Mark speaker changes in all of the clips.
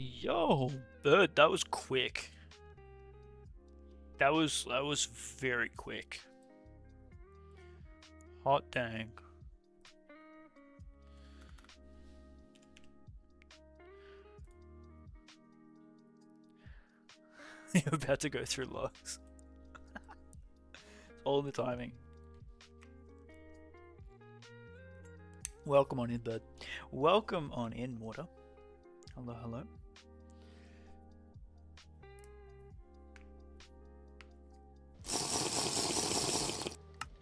Speaker 1: Yo, bird, that was quick. That was very quick. Hot dang. You're about to go through logs. All the timing. Welcome on in, bird. Welcome on in, water. Hello, hello.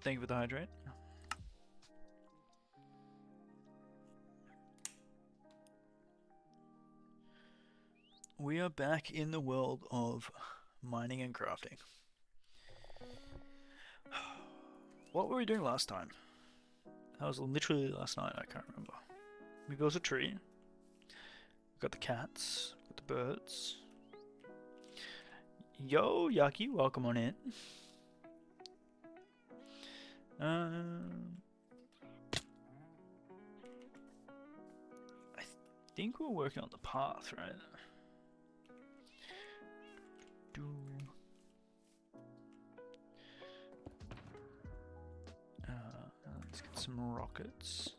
Speaker 1: Thank you for the hydrate. We are back in the world of mining and crafting. What were we doing last time? That was literally last night, I can't remember. We built a tree. We got the cats, got the birds. Yo, Yaki, welcome on in. I think we're working on the path, right? Let's get some rockets.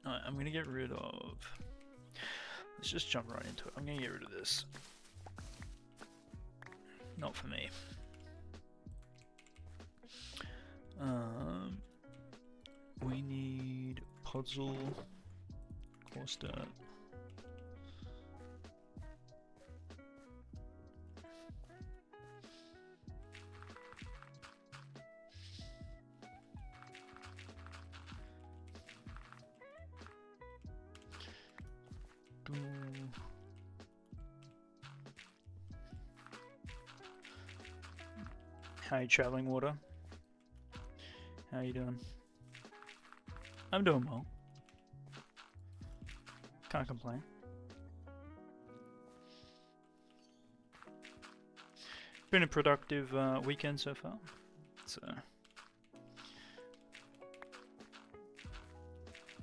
Speaker 1: Alright, I'm gonna get rid of... Let's just jump right into it. I'm gonna get rid of this. Not for me. We need puzzle, course dirt. How you traveling, water? How you doing? I'm doing well. Can't complain. Been a productive weekend so far. So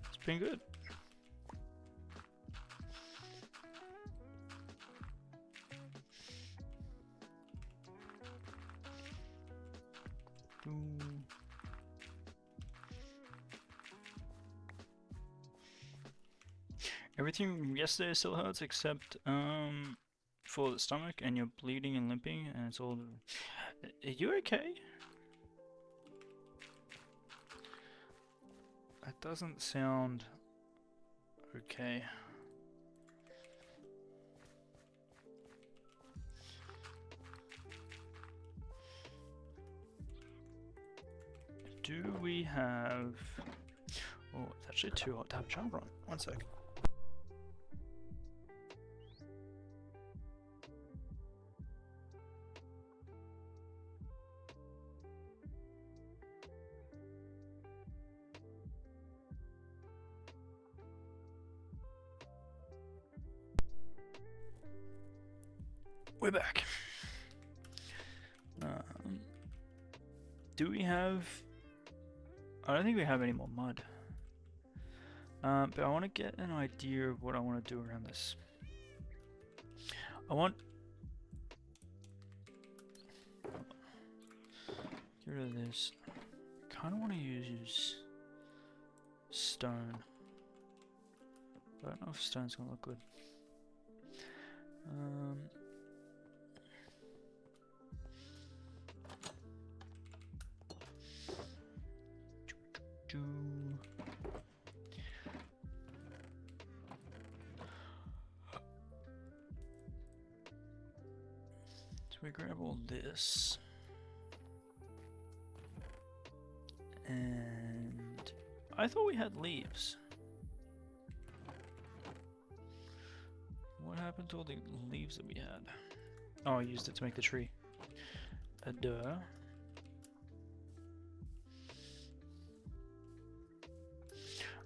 Speaker 1: it's been good. Everything from yesterday still hurts except for the stomach, and you're bleeding and limping, and it's all... Are you okay? That doesn't sound okay. Do we have... Oh, it's actually too hot to have a jumper on. One sec. We're back. Do we have... I don't think we have any more mud. But I want to get an idea of what I want to do around this. I want... Get rid of this. I kind of want to use stone. But I don't know if stone's going to look good. So we grab all this. And I thought we had leaves. What happened to all the leaves that we had? Oh, I used it to make the tree. Duh.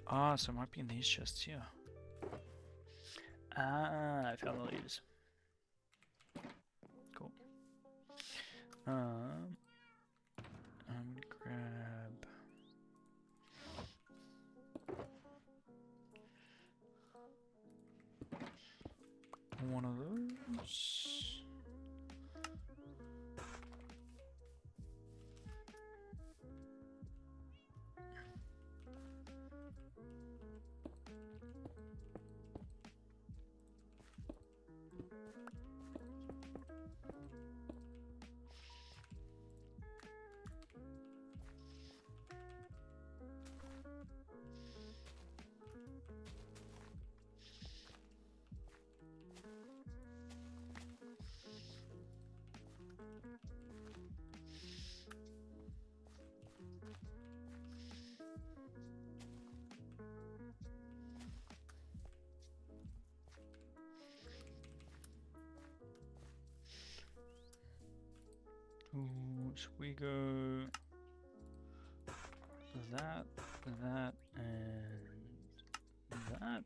Speaker 1: Ah, so it might be in these chests here. Ah, I found the leaves. Cool. I'm gonna grab one of those. Ooh, so we go that, that, and that.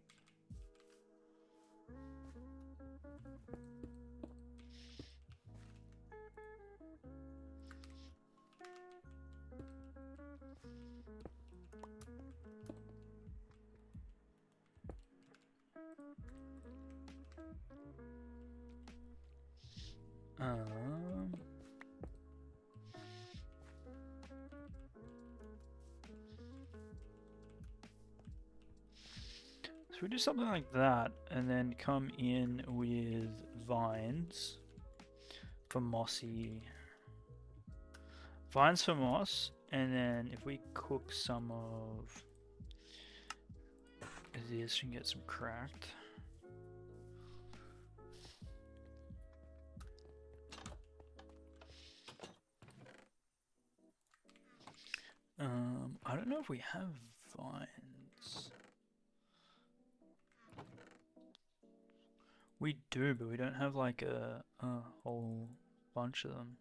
Speaker 1: So we do something like that, and then come in with vines for mossy. Vines for moss, and then if we cook some of this, we can get some cracked. I don't know if we have vines. We do, but we don't have like a whole bunch of them.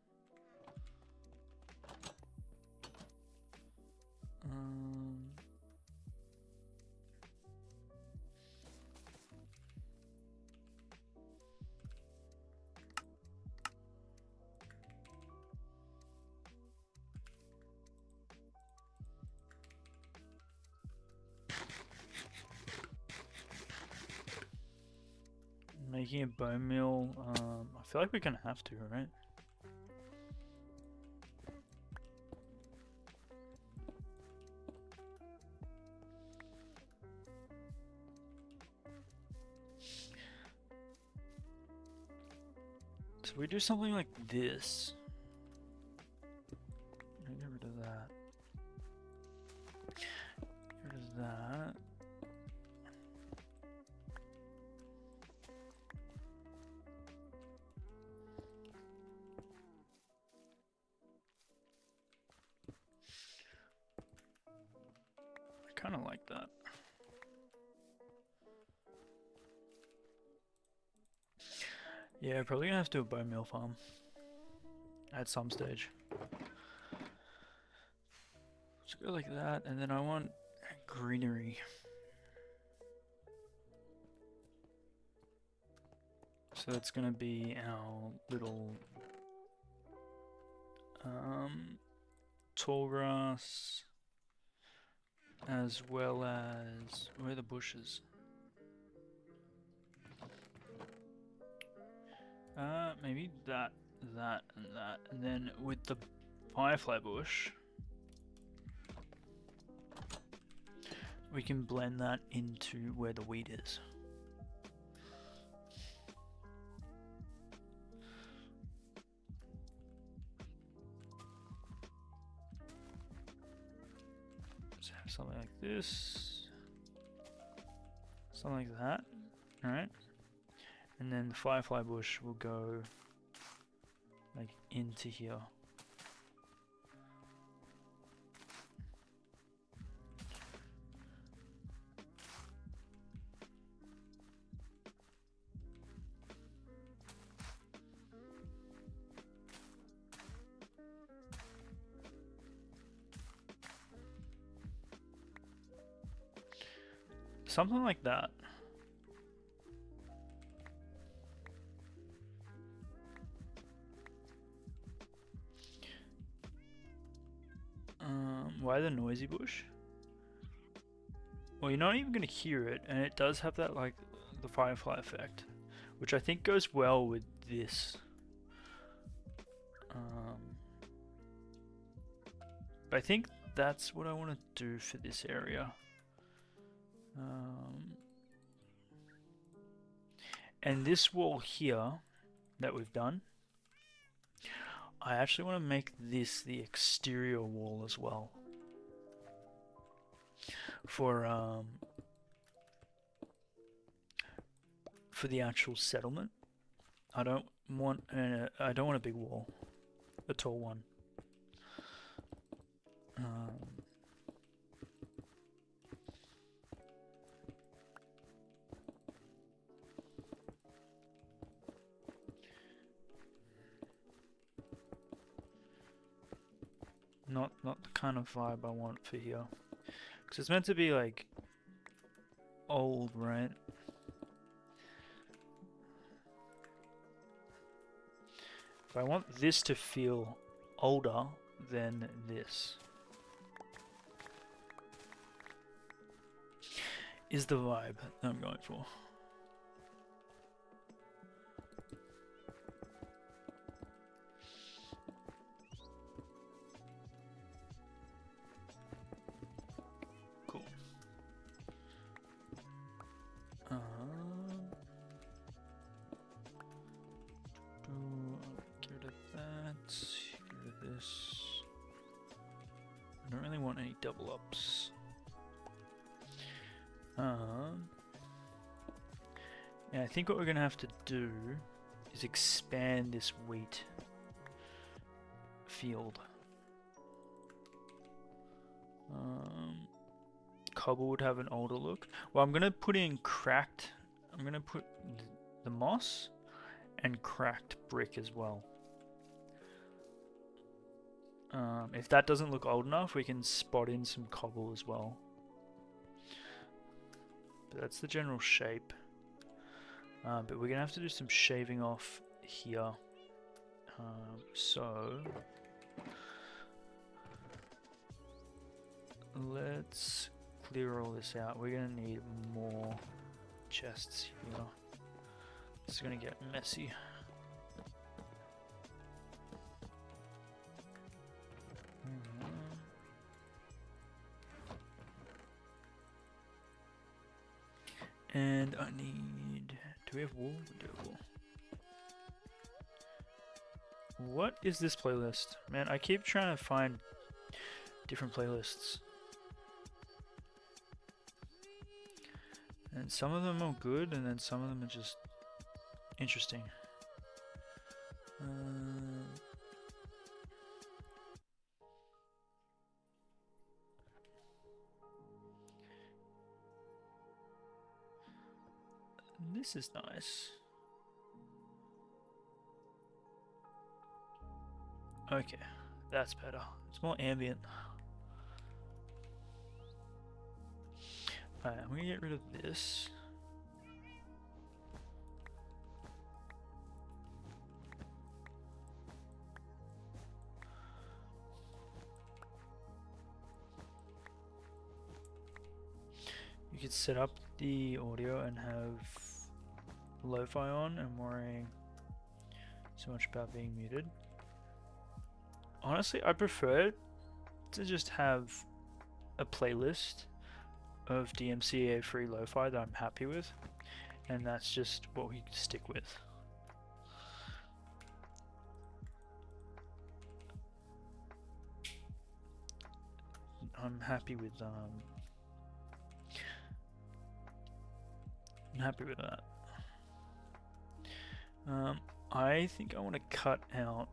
Speaker 1: Making a bone meal, I feel like we're gonna have to, right? So we do something like this. Get rid of that. Get rid of that. I kind of like that. Yeah, probably gonna have to do a bone meal farm at some stage. Let's go like that, and then I want greenery. So that's gonna be our little tall grass, as well as where are the bushes? Maybe that, that, and that, and then with the firefly bush, we can blend that into where the wheat is. So have something like this, something like that, alright? And then the firefly bush will go like into here. Something like that. Why the noisy bush? Well, you're not even gonna hear it, and it does have that like the firefly effect. which I think goes well with this. But I think that's what I want to do for this area. And this wall here that we've done, I actually want to make this the exterior wall as well. For the actual settlement. I don't want a big wall, a tall one. Not the kind of vibe I want for here, because it's meant to be like old, right? But I want this to feel older than this. Is the vibe that I'm going for. Cool. Get rid of that. Get rid of this. I don't really want any double ups. Yeah, I think what we're gonna have to do is expand this wheat field. Cobble would have an older look. Well, I'm gonna put in cracked. I'm gonna put the moss and cracked brick as well. If that doesn't look old enough, we can spot in some cobble as well. But that's the general shape. But we're gonna have to do some shaving off here. So let's clear all this out. We're gonna need more chests here. It's gonna get messy. And I need... Do we have wool? We do have wool. What is this playlist? Man, I keep trying to find different playlists. And some of them are good, and then some of them are just interesting. This is nice. Okay, that's better. It's more ambient. Alright, I'm gonna get rid of this. You could set up the audio and have lo-fi on and worrying so much about being muted. Honestly, I prefer to just have a playlist of DMCA free lo-fi that I'm happy with, and that's just what we stick with. I'm happy with that. I think I want to cut out.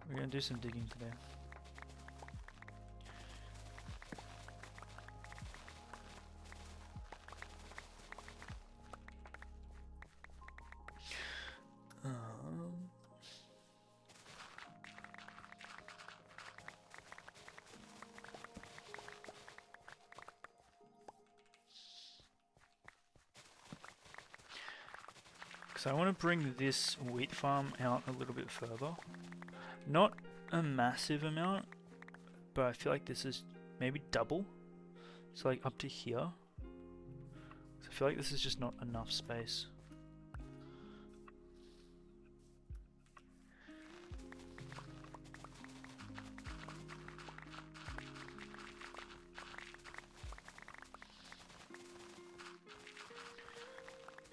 Speaker 1: We're gonna do some digging today. So I want to bring this wheat farm out a little bit further. Not a massive amount, but I feel like this is maybe double. So like up to here. So I I feel like this is just not enough space.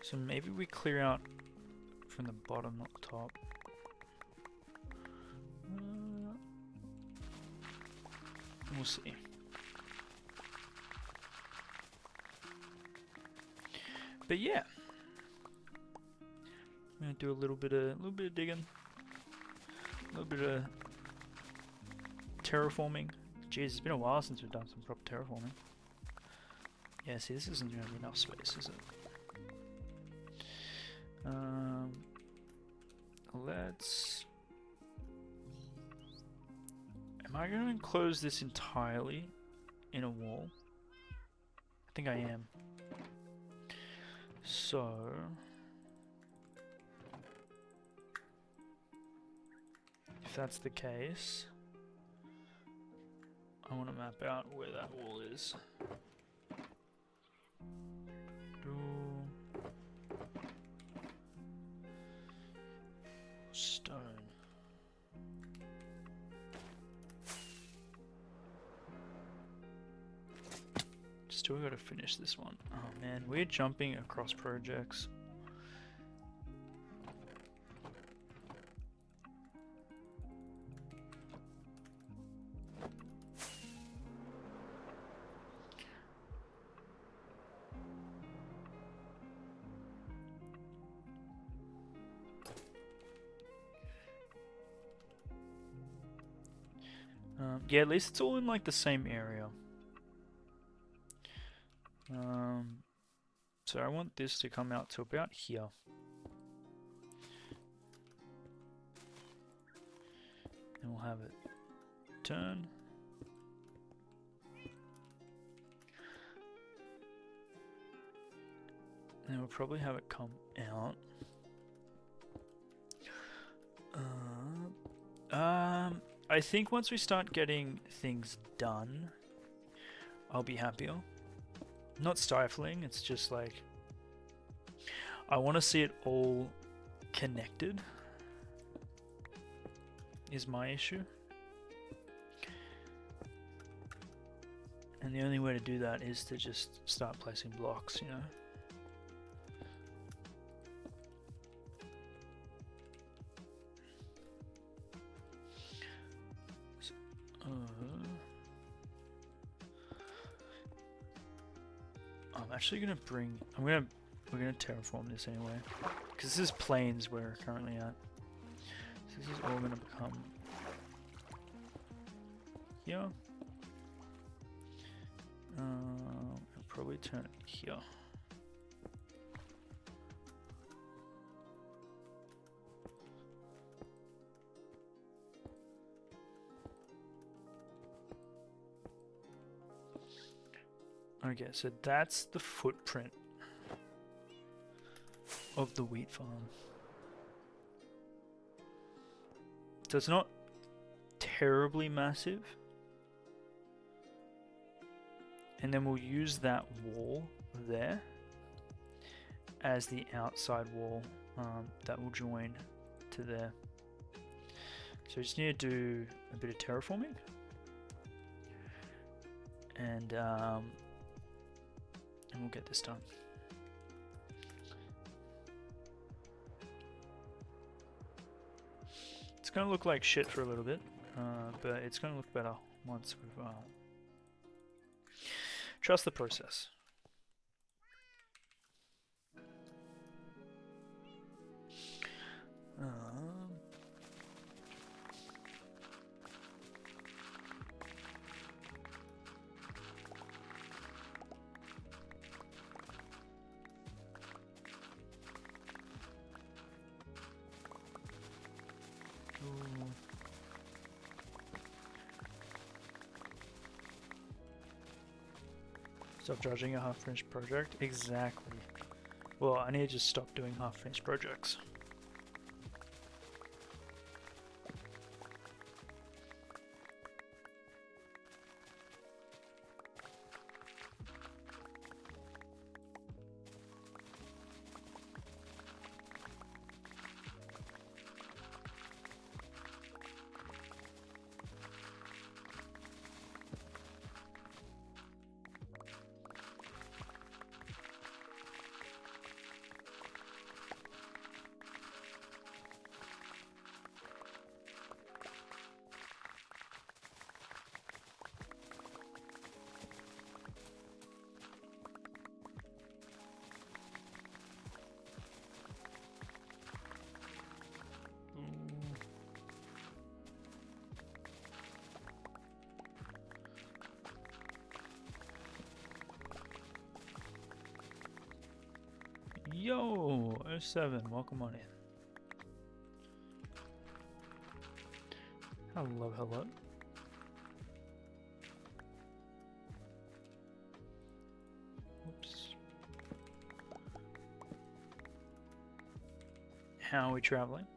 Speaker 1: So maybe we clear out from the bottom, not the top. We'll see. But yeah, I'm gonna do a little bit of digging, a little bit of terraforming. Jeez, it's been a while since we've done some proper terraforming. Yeah, see, this isn't gonna be enough space, is it? Let's. Am I going to enclose this entirely in a wall? I think I am. So. If that's the case, I want to map out where that wall is. Stone. Still gotta finish this one. Oh man, we're jumping across projects. Yeah, at least it's all in like the same area. So I want this to come out to about here. And we'll have it turn. And we'll probably have it come out. I think once we start getting things done, I'll be happier. Not stifling, it's just like I want to see it all connected is my issue. And the only way to do that is to just start placing blocks, you know. I'm actually gonna we're gonna terraform this anyway, because this is plains we're currently at. So this is all gonna become here. I'll probably turn it here. Okay, so that's the footprint of the wheat farm. So it's not terribly massive. And then we'll use that wall there as the outside wall that will join to there. So we just need to do a bit of terraforming. And we'll get this done. It's going to look like shit for a little bit, but it's going to look better once we've... trust the process. Stop judging a half-finished project? Exactly. Well, I need to just stop doing half-finished projects. Yo, 07, welcome on in. Hello, hello. Oops. How are we traveling?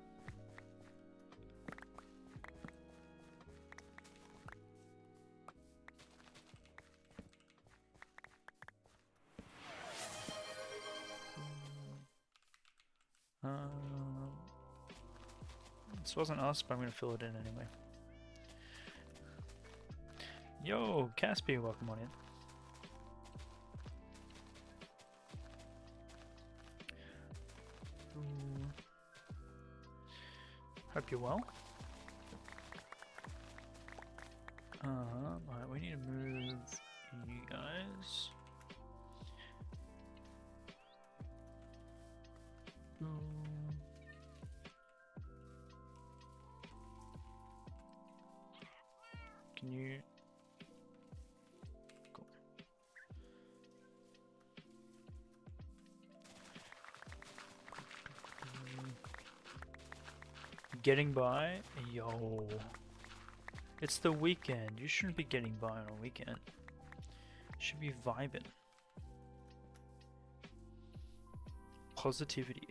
Speaker 1: This wasn't us, but I'm gonna fill it in anyway. Yo, Caspi, welcome on in. Hope you're well. Alright, we need to move you guys. Can you... Cool. Getting by? Yo. It's the weekend. You shouldn't be getting by on a weekend. You should be vibing. Positivity.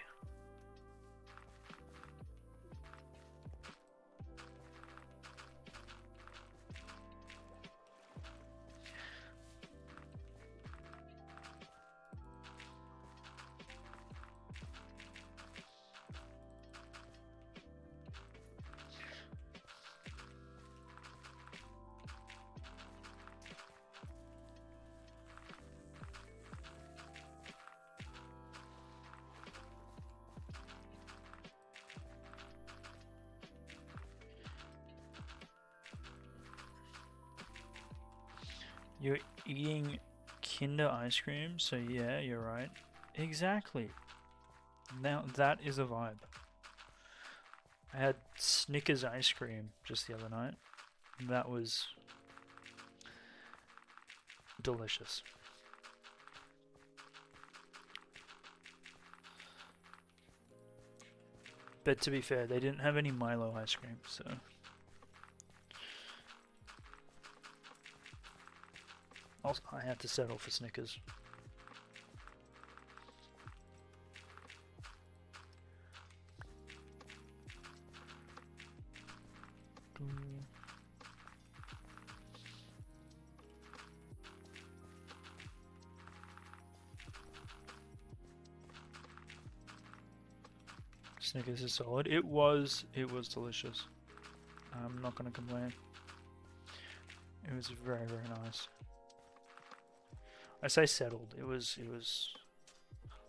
Speaker 1: You're eating Kinder ice cream, so yeah, you're right. Exactly. Now that is a vibe. I had Snickers ice cream just the other night. That was delicious. But to be fair, they didn't have any Milo ice cream, so... Also, I had to settle for Snickers. Snickers is solid. It was delicious. I'm not gonna complain. It was very, very nice. I say settled. It was.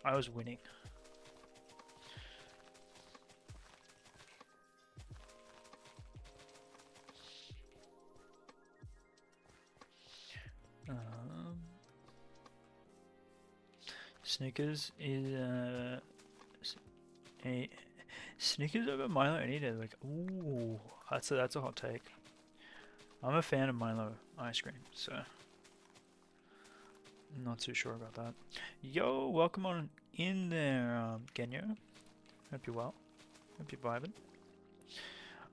Speaker 1: I was winning. Snickers is a Snickers over Milo any day. Like, ooh, that's a hot take. I'm a fan of Milo ice cream, so not too sure about that. Yo, welcome on in there, Genyo. Hope you're well. Hope you're vibing.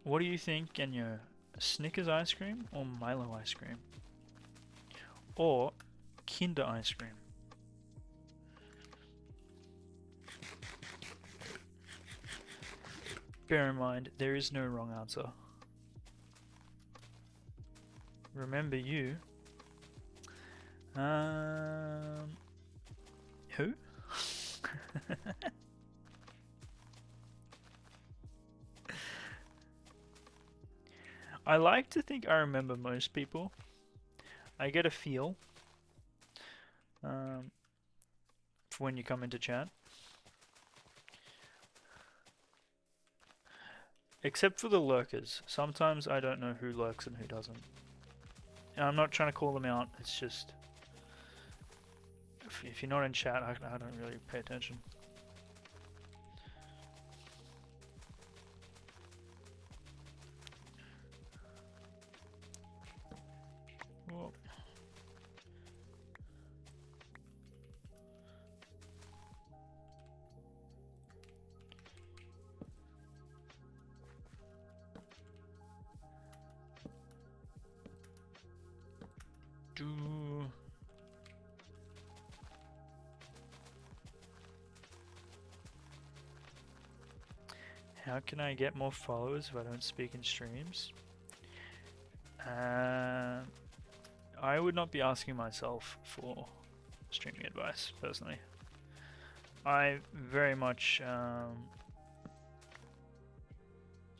Speaker 1: What do you think, Genyo? Snickers ice cream or Milo ice cream? Or Kinder ice cream? Bear in mind, there is no wrong answer. Remember you. Who? I like to think I remember most people. I get a feel for when you come into chat. Except for the lurkers. Sometimes I don't know who lurks and who doesn't. And I'm not trying to call them out, it's just... If you're not in chat, I don't really pay attention. Whoa. How can I get more followers if I don't speak in streams? I would not be asking myself for streaming advice, personally. I very much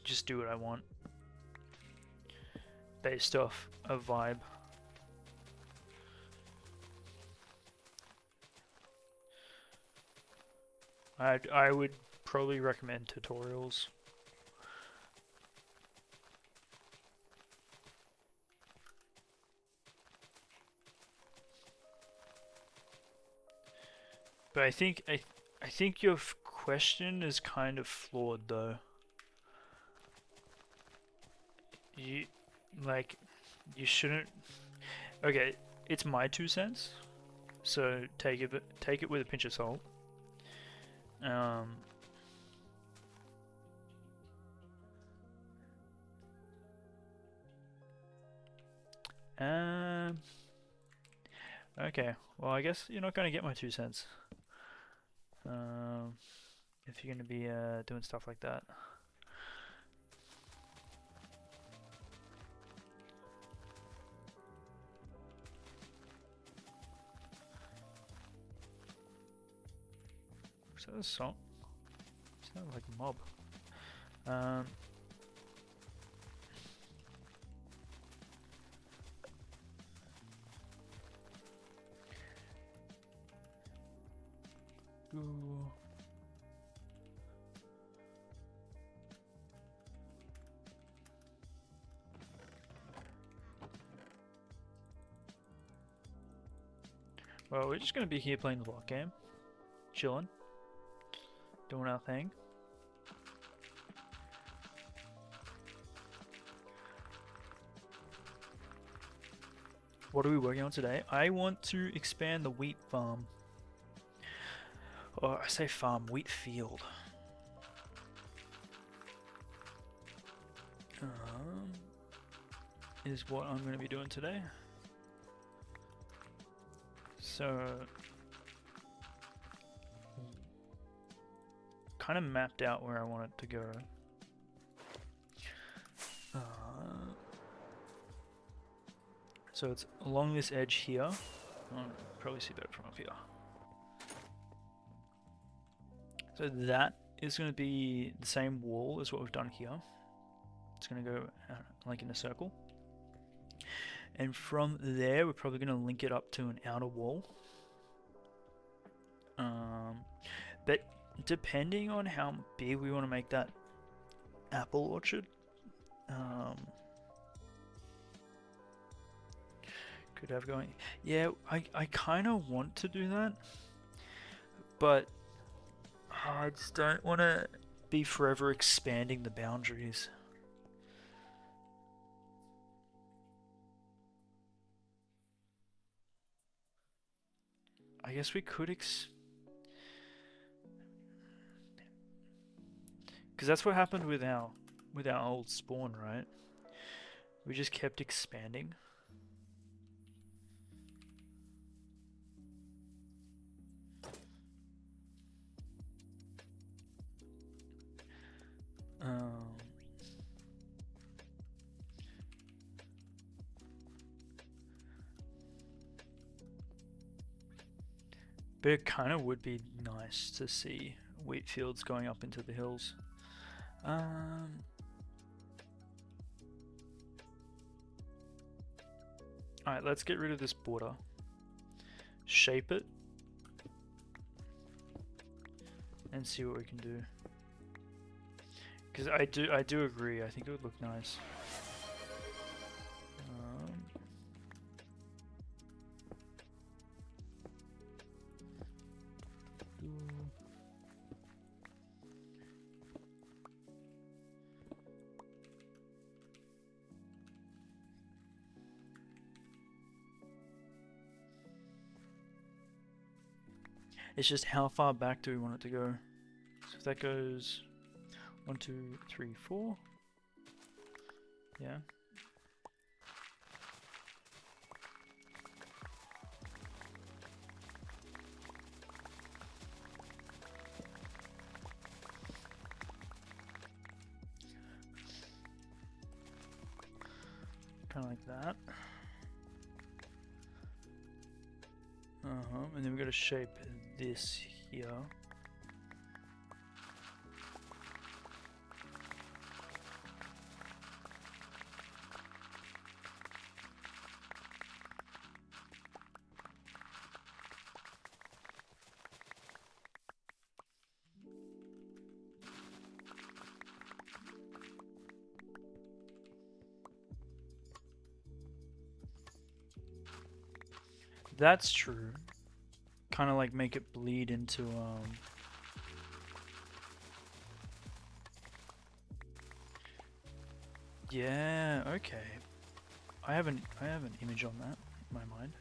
Speaker 1: just do what I want based off a vibe. I would probably recommend tutorials. But I think your question is kind of flawed though. You shouldn't. Okay, it's my 2 cents, so take it with a pinch of salt. Okay, well I guess you're not gonna get my 2 cents. If you're gonna be doing stuff like that. Is that a song? Sounds like a mob. Ooh. Well, we're just gonna be here playing the block game, chilling, doing our thing. What are we working on today? I want to expand the wheat farm. Or I say farm, wheat field. Is what I'm going to be doing today. So, kind of mapped out where I want it to go. So it's along this edge here. I'll probably see better from up here. So that is going to be the same wall as what we've done here. It's going to go like in a circle. And from there, we're probably going to link it up to an outer wall. But depending on how big we want to make that apple orchard, could have going. Yeah, I kind of want to do that, but I just don't want to be forever expanding the boundaries. I guess we could because that's what happened with our old spawn, right? We just kept expanding. But it kind of would be nice to see wheat fields going up into the hills. Alright, let's get rid of this border. Shape it. And see what we can do. Because I do agree, I think it would look nice. It's just how far back do we want it to go? So if that goes 1, 2, 3, 4. Yeah. kind of like that. And then we've got to shape this here. That's true. Kind of like make it bleed into yeah, okay. I have an image on that in my mind.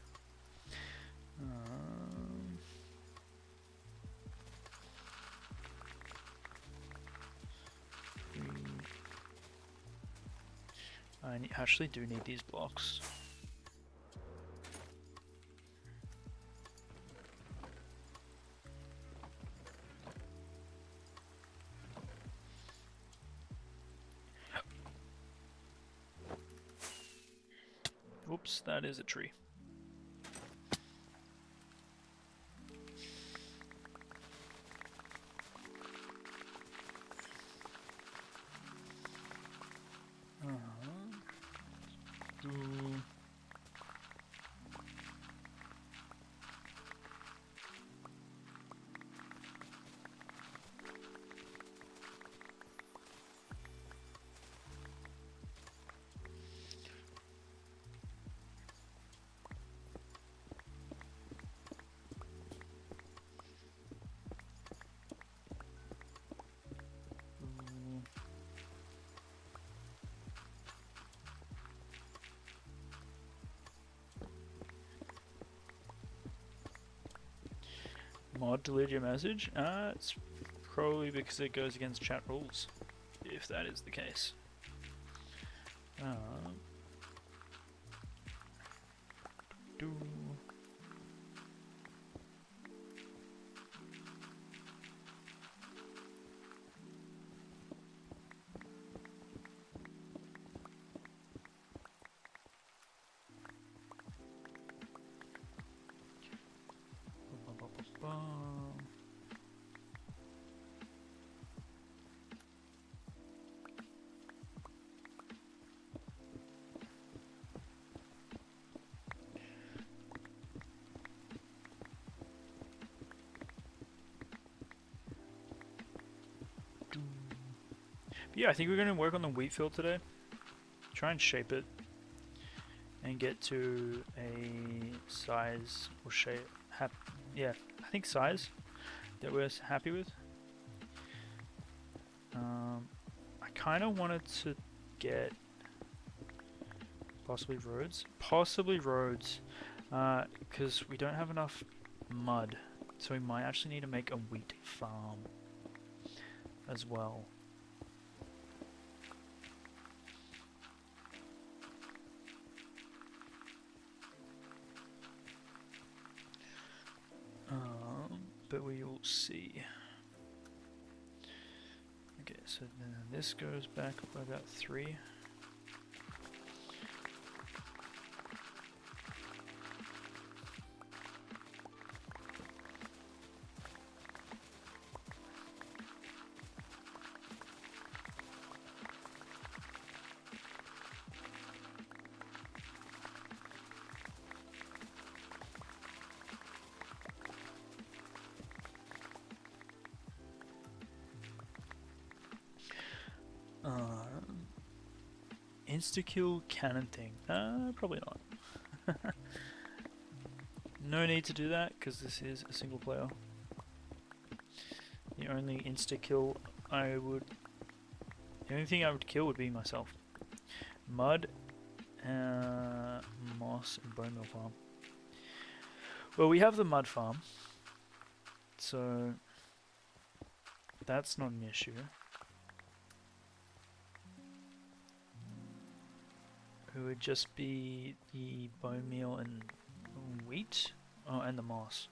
Speaker 1: I actually do need these blocks. Oops, that is a tree. Mod delete your message? It's probably because it goes against chat rules, if that is the case. Yeah, I think we're going to work on the wheat field today. Try and shape it. And get to a size or shape. Yeah, I think size that we're happy with. I kind of wanted to get possibly roads. Because we don't have enough mud. So we might actually need to make a wheat farm as well. But we will see. Okay, so then this goes back by about 3. Insta-kill cannon thing. Probably not. No need to do that, because this is a single player. The only insta-kill the only thing I would kill would be myself. Mud, moss, and bone meal farm. Well, we have the mud farm, so that's not an issue. It would just be the bone meal and wheat, and the moss.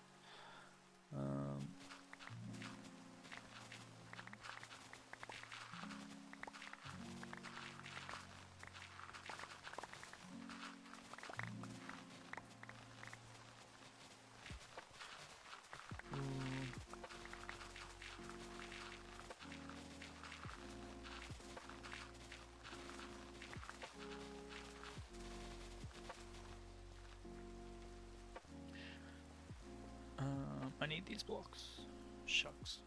Speaker 1: these blocks. Shucks.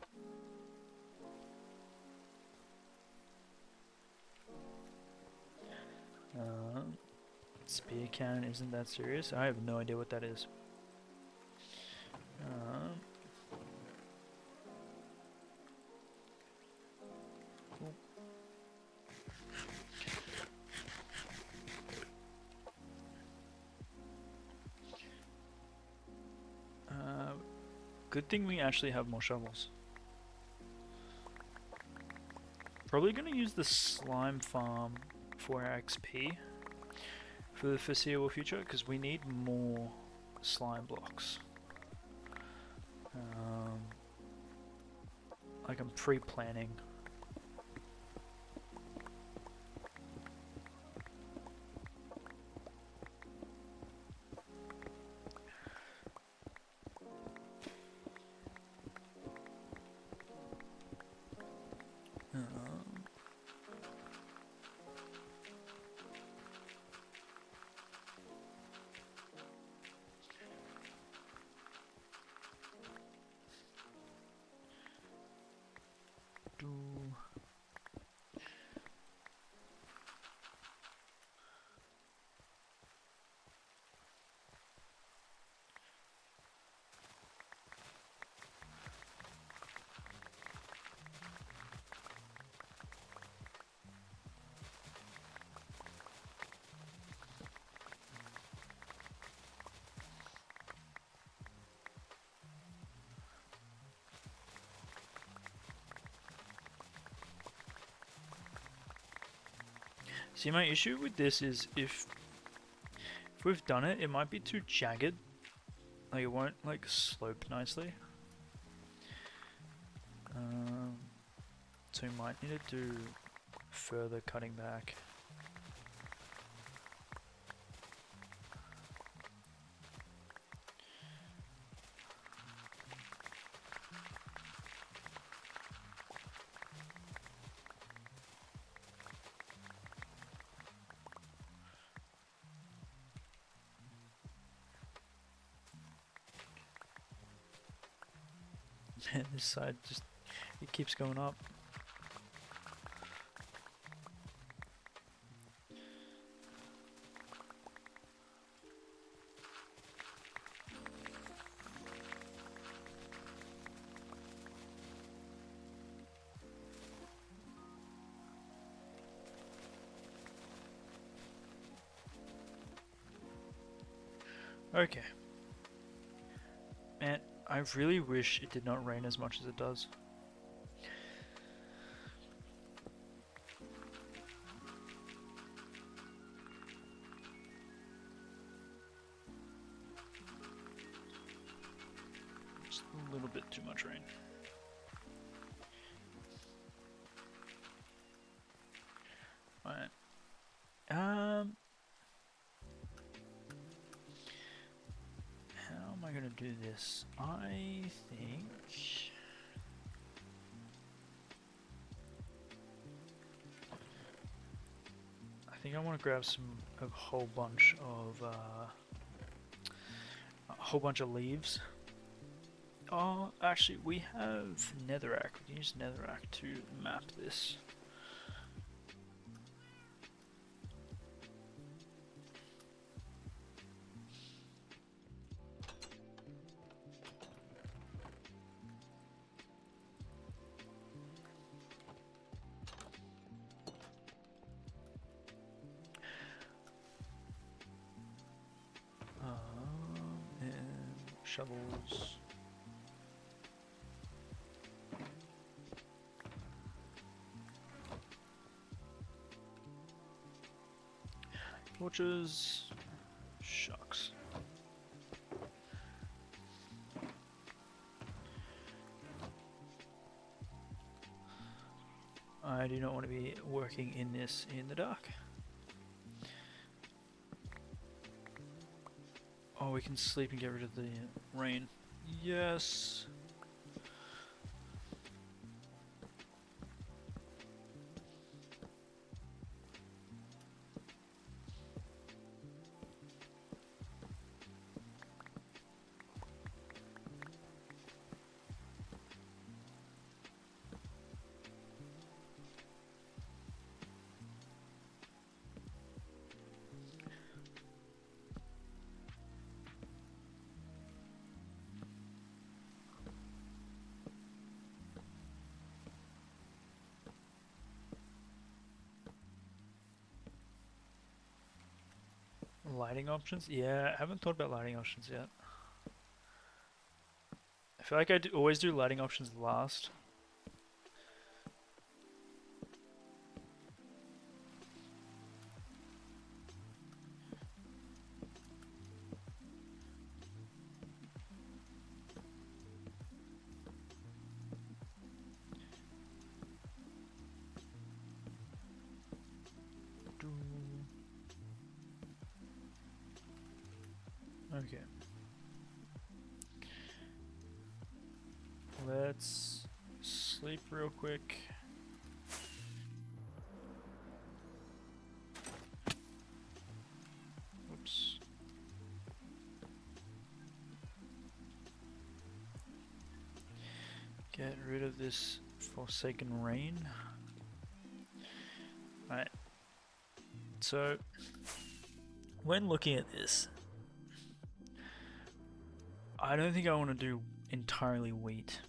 Speaker 1: Spear cannon isn't that serious? I have no idea what that is. Cool. Good thing we actually have more shovels. Probably gonna use the slime farm for our XP for the foreseeable future, because we need more slime blocks. Like I'm pre-planning. See, my issue with this is if we've done it, it might be too jagged. Like, it won't, like, slope nicely. So we might need to do further cutting back. Man, this side just, it keeps going up. Okay. Man, I really wish it did not rain as much as it does. Just a little bit too much rain. Alright. How am I gonna do this? I think I want to grab a whole bunch of leaves. Oh, actually, we have netherrack. We can use netherrack to map this. And shovels. Torches. Shucks. I do not want to be working in this in the dark. Oh, we can sleep and get rid of the rain. Yes. Lighting options? Yeah, I haven't thought about lighting options yet. I feel like I always do lighting options last. Okay. Let's sleep real quick. Oops. Get rid of this Forsaken Rain. Right. So, when looking at this, I don't think I want to do entirely wheat.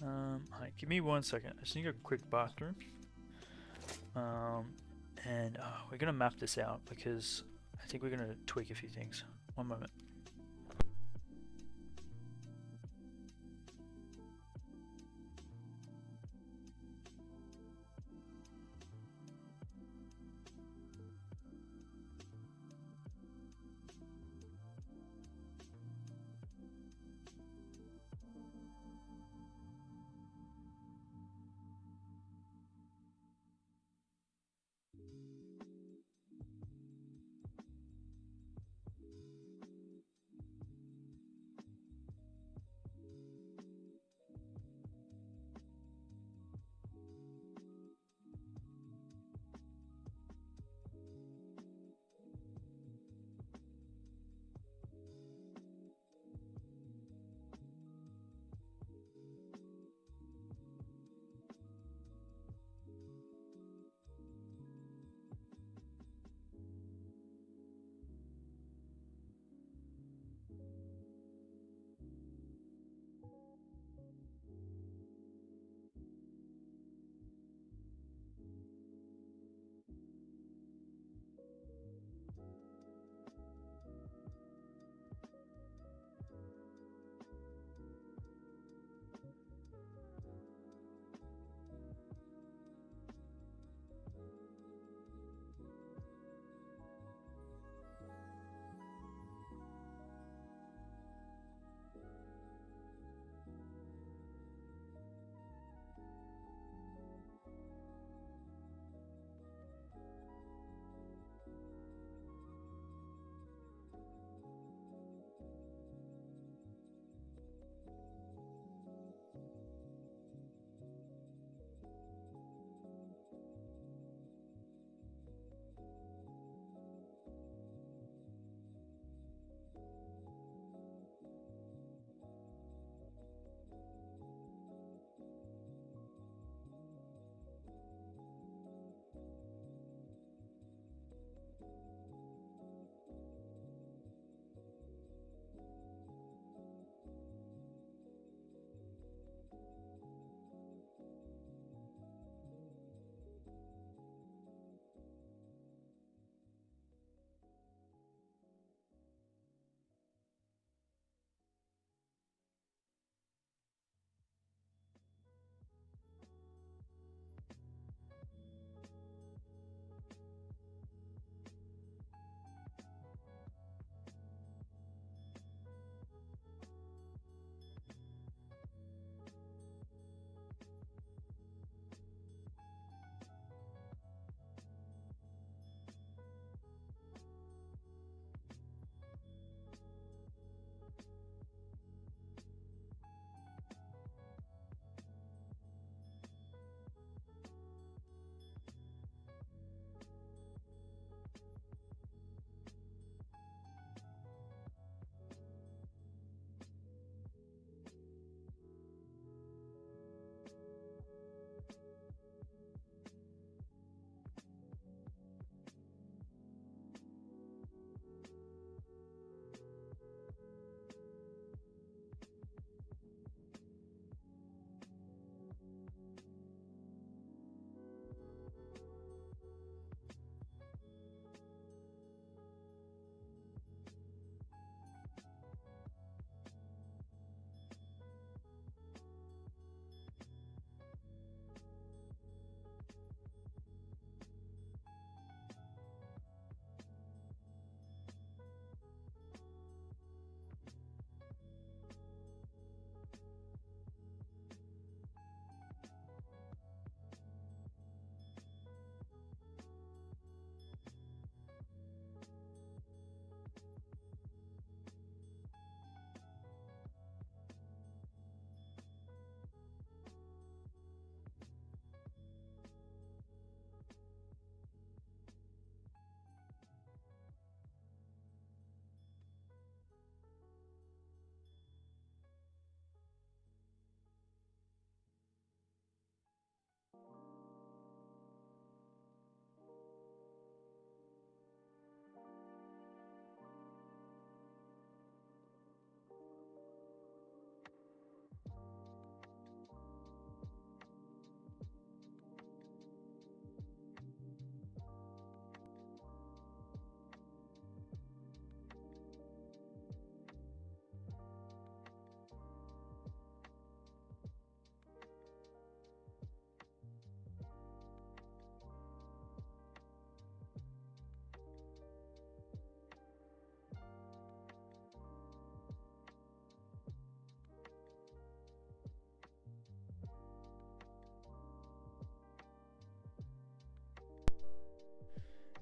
Speaker 1: Um, Hi, give me 1 second. I just need a quick bathroom. And we're gonna map this out because I think we're gonna tweak a few things. 1 moment.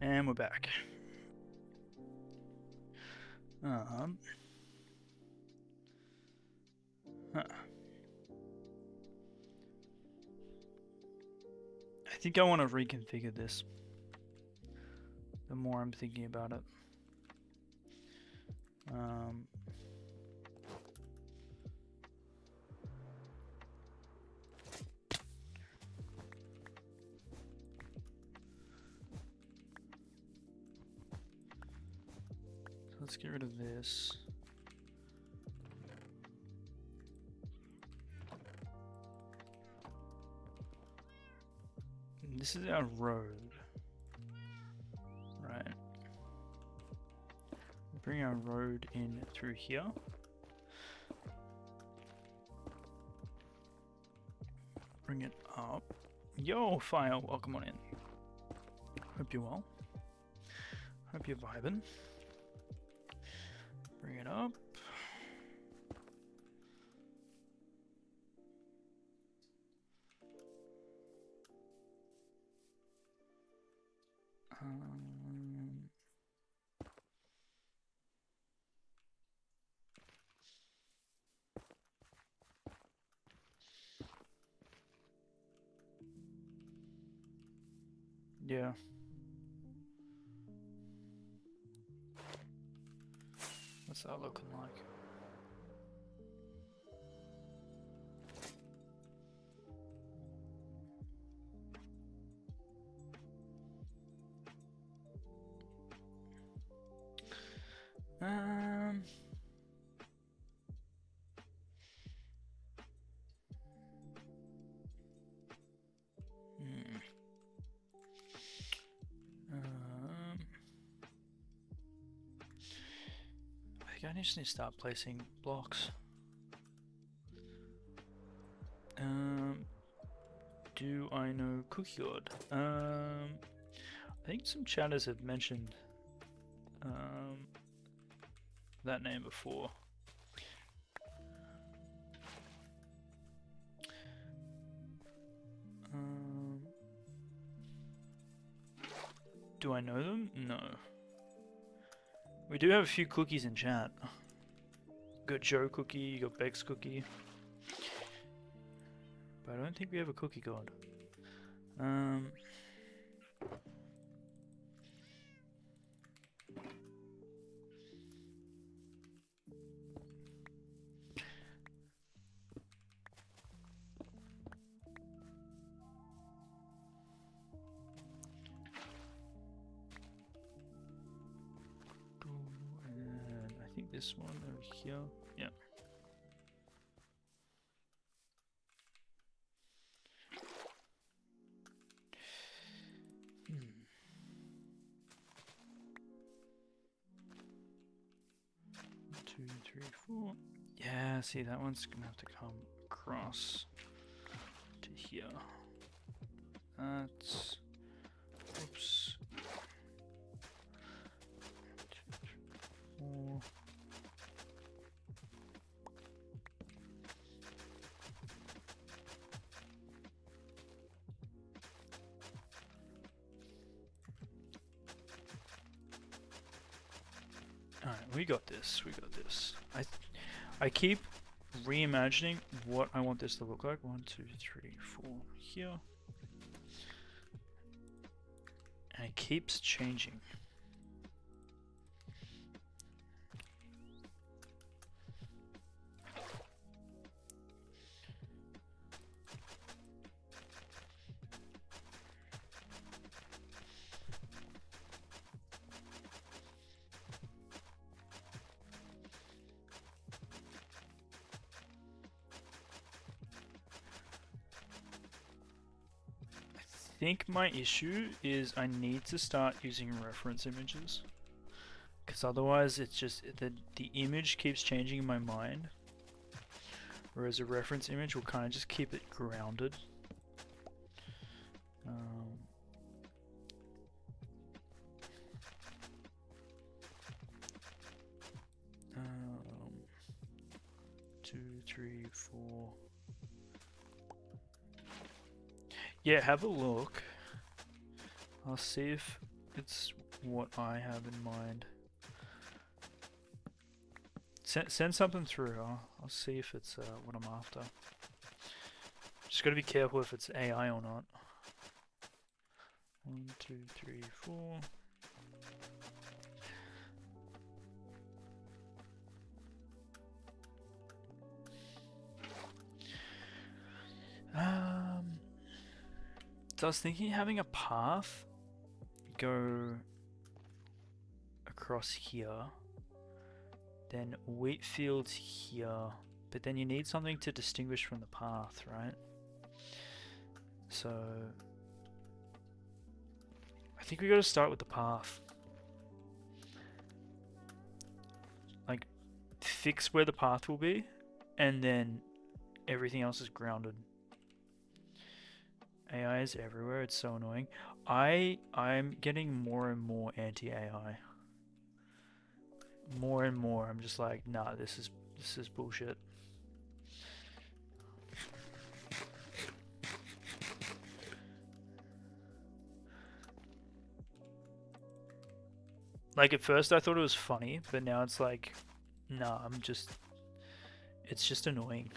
Speaker 1: And we're back. Huh. I think I want to reconfigure this. The more I'm thinking about it. Let's get rid of this. This is our road. Right. Bring our road in through here. Bring it up. Yo, Fire, welcome on in. Hope you're well. Hope you're vibing. Bring it up. Yeah. What's that looking like? I just need to start placing blocks. Do I know Cookie God? I think some chatters have mentioned that name before. Do I know them? No. We do have a few cookies in chat. You got Joe Cookie, you got Bex Cookie. But I don't think we have a Cookie God. this one over here. Yeah. Two, three, four. Yeah, see, that one's gonna have to come across to here. That's. Oops. 2, 3, 4. Alright, we got this. We got this. I keep reimagining what I want this to look like. 1, 2, 3, 4 here. And it keeps changing. I think my issue is I need to start using reference images, because otherwise it's just the image keeps changing in my mind, whereas a reference image will kind of just keep it grounded. 2, 3, 4. Yeah, have a look. I'll see if it's what I have in mind. Send something through. I'll see if it's what I'm after. Just gotta be careful if it's AI or not. 1, 2, 3, 4. So I was thinking having a path go across here, then wheat fields here, but then you need something to distinguish from the path, right? So I think we gotta start with the path. Like, fix where the path will be, and then everything else is grounded. AI is everywhere, it's so annoying. I'm getting more and more anti-AI. More and more, I'm just like, nah, this is bullshit. Like, at first I thought it was funny, but now it's like, nah, it's just annoying.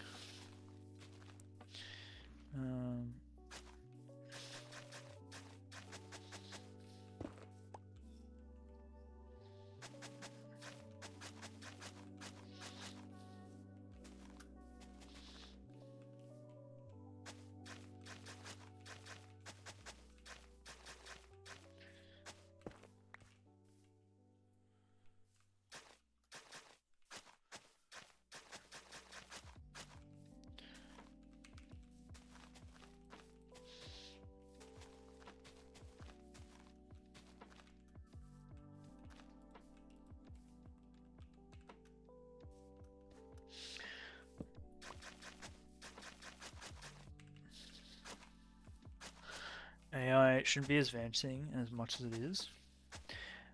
Speaker 1: AI shouldn't be advancing as much as it is.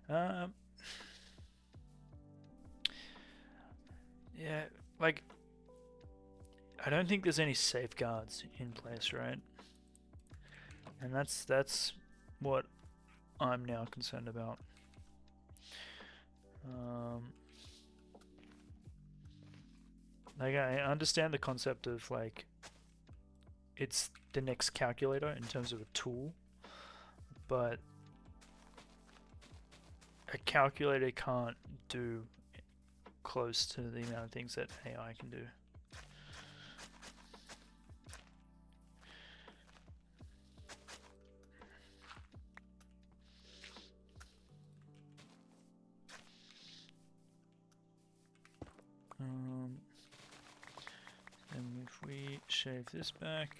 Speaker 1: Yeah, like, I don't think there's any safeguards in place, right? And that's what I'm now concerned about. Like, I understand the concept of, like, it's the next calculator in terms of a tool, but a calculator can't do close to the amount of things that AI can do. shave this back.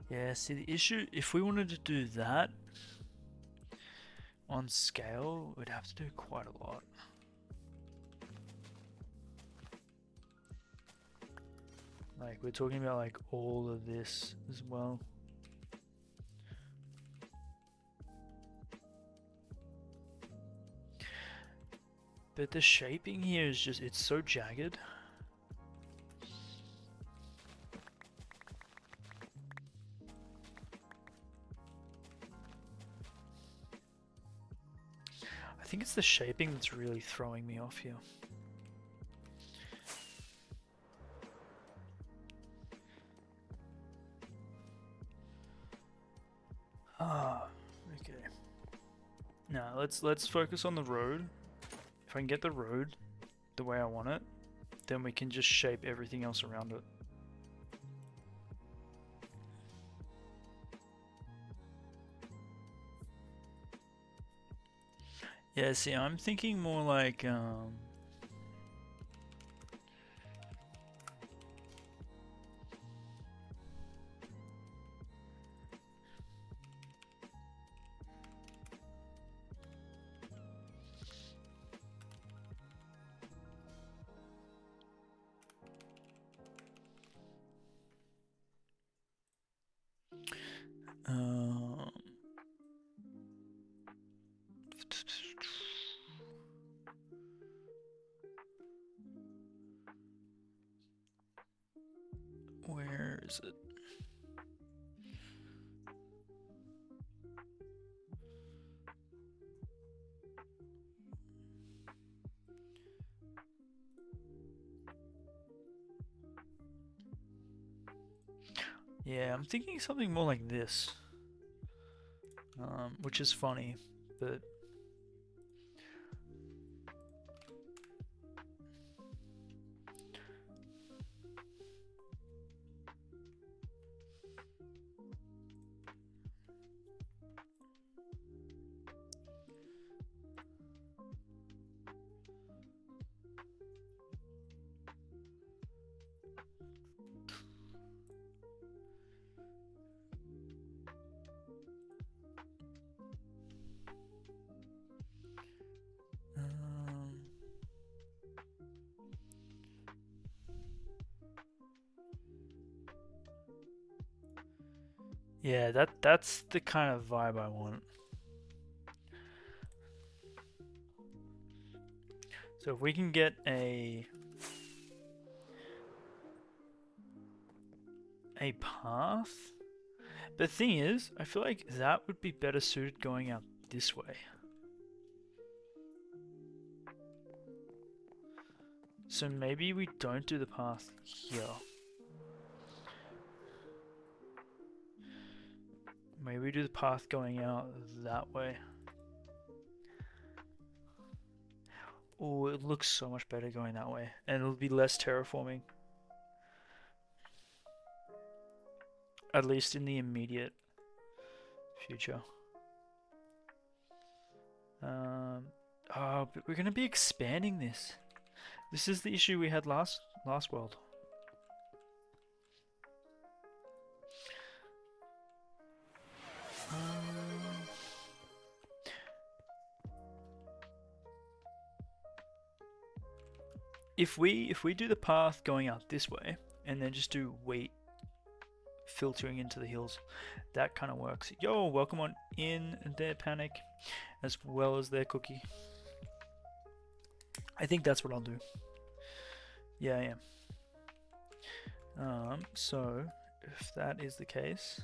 Speaker 1: Yeah, see the issue, if we wanted to do that on scale, we'd have to do quite a lot. Like, we're talking about like all of this as well. But the shaping here is just, it's so jagged. I think it's the shaping that's really throwing me off here. Okay. Now let's focus on the road. If I can get the road the way I want it, then we can just shape everything else around it. Yeah, see, I'm thinking more like where is it? Yeah, I'm thinking something more like this, which is funny, but yeah, that's the kind of vibe I want. So if we can get a path, the thing is, I feel like that would be better suited going out this way. So maybe we don't do the path here. Maybe we do the path going out that way. Oh, it looks so much better going that way. And it'll be less terraforming. At least in the immediate future. Oh, but we're going to be expanding this. This is the issue we had last world. If we do the path going out this way and then just do wheat filtering into the hills, that kind of works. Yo, welcome on in their panic as well as their cookie. I think that's what I'll do. Yeah, I am. So if that is the case,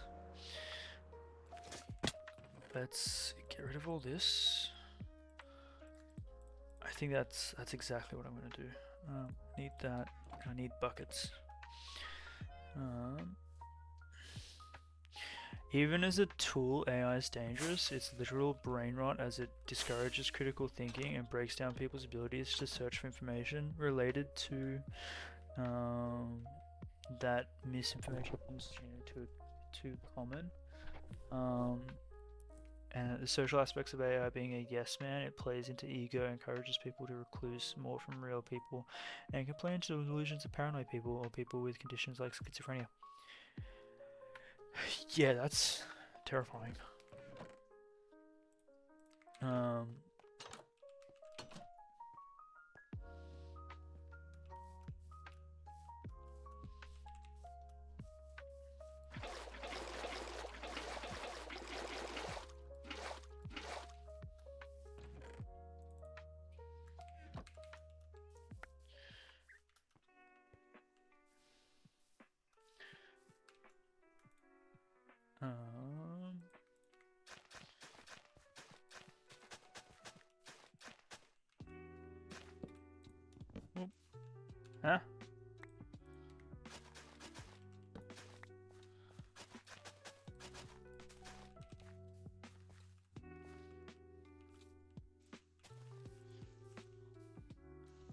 Speaker 1: let's get rid of all this. I think that's exactly what I'm going to do. Need that. I need buckets. Even as a tool, AI is dangerous. It's literal brain rot as it discourages critical thinking and breaks down people's abilities to search for information related to that misinformation is too common. And the social aspects of AI being a yes man, it plays into ego, encourages people to recluse more from real people, and can play into the delusions of paranoid people or people with conditions like schizophrenia. Yeah, that's terrifying.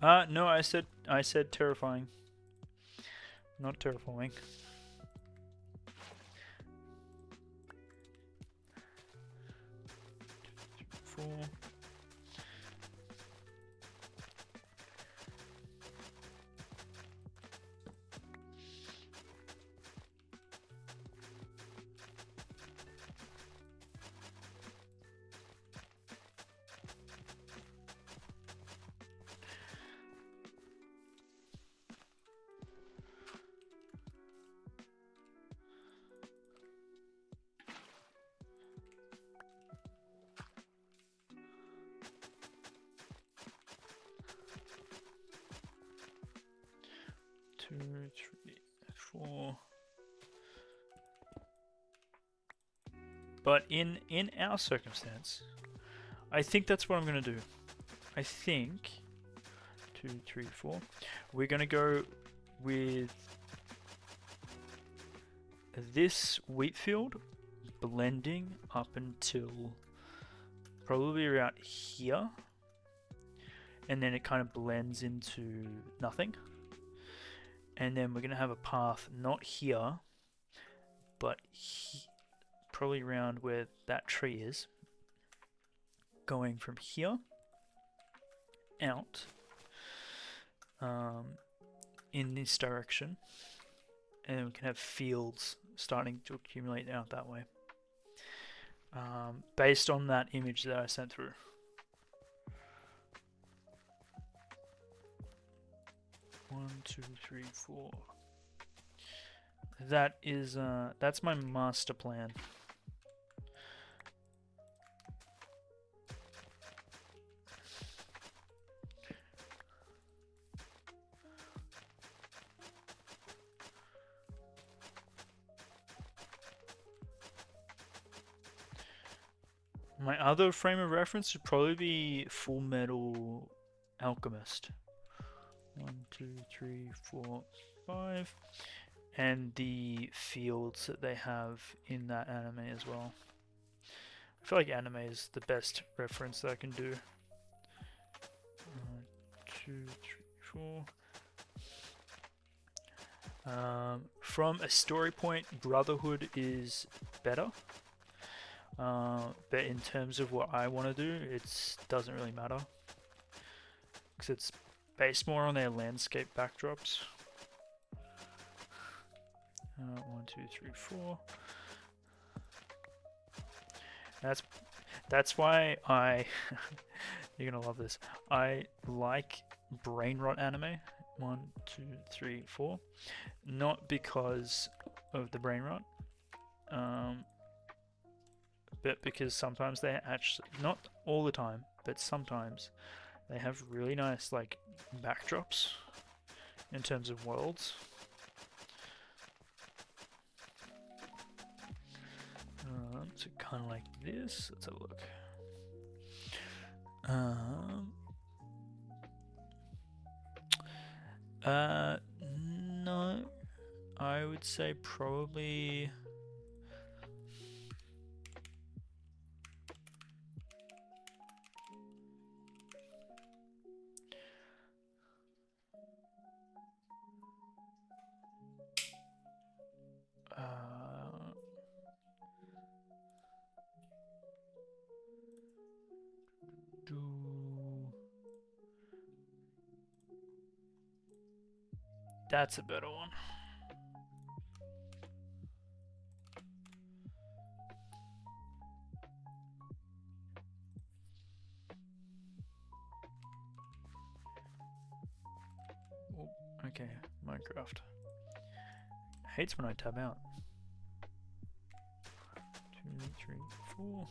Speaker 1: Huh? No, I said terrifying, not terraforming. 4. Two, 3, 4. But in our circumstance, I think that's what I'm gonna do. I think 2, 3, 4. We're gonna go with this wheat field blending up until probably around here, and then it kind of blends into nothing. And then we're gonna have a path not here, but probably around where that tree is, going from here out in this direction, and we can have fields starting to accumulate out that way, based on that image that I sent through. One, two, three, 4. That is that's my master plan. My other frame of reference would probably be Full Metal Alchemist. 1, 2, 3, 4, 5. And the fields that they have in that anime as well. I feel like anime is the best reference that I can do. 2, 3, 4. From a story point, Brotherhood is better. But in terms of what I want to do, it doesn't really matter. Because it's based more on their landscape backdrops. 1, 2, 3, 4. That's why I you're gonna love this. I like brain rot anime. 1, 2, 3, 4. Not because of the brain rot, but because sometimes they actually, not all the time, but sometimes they have really nice like backdrops in terms of worlds. So kind of like this. Let's have a look. No, I would say probably That's a better one. Oh, okay, Minecraft. Hates when I tab out. 2, 3, 4.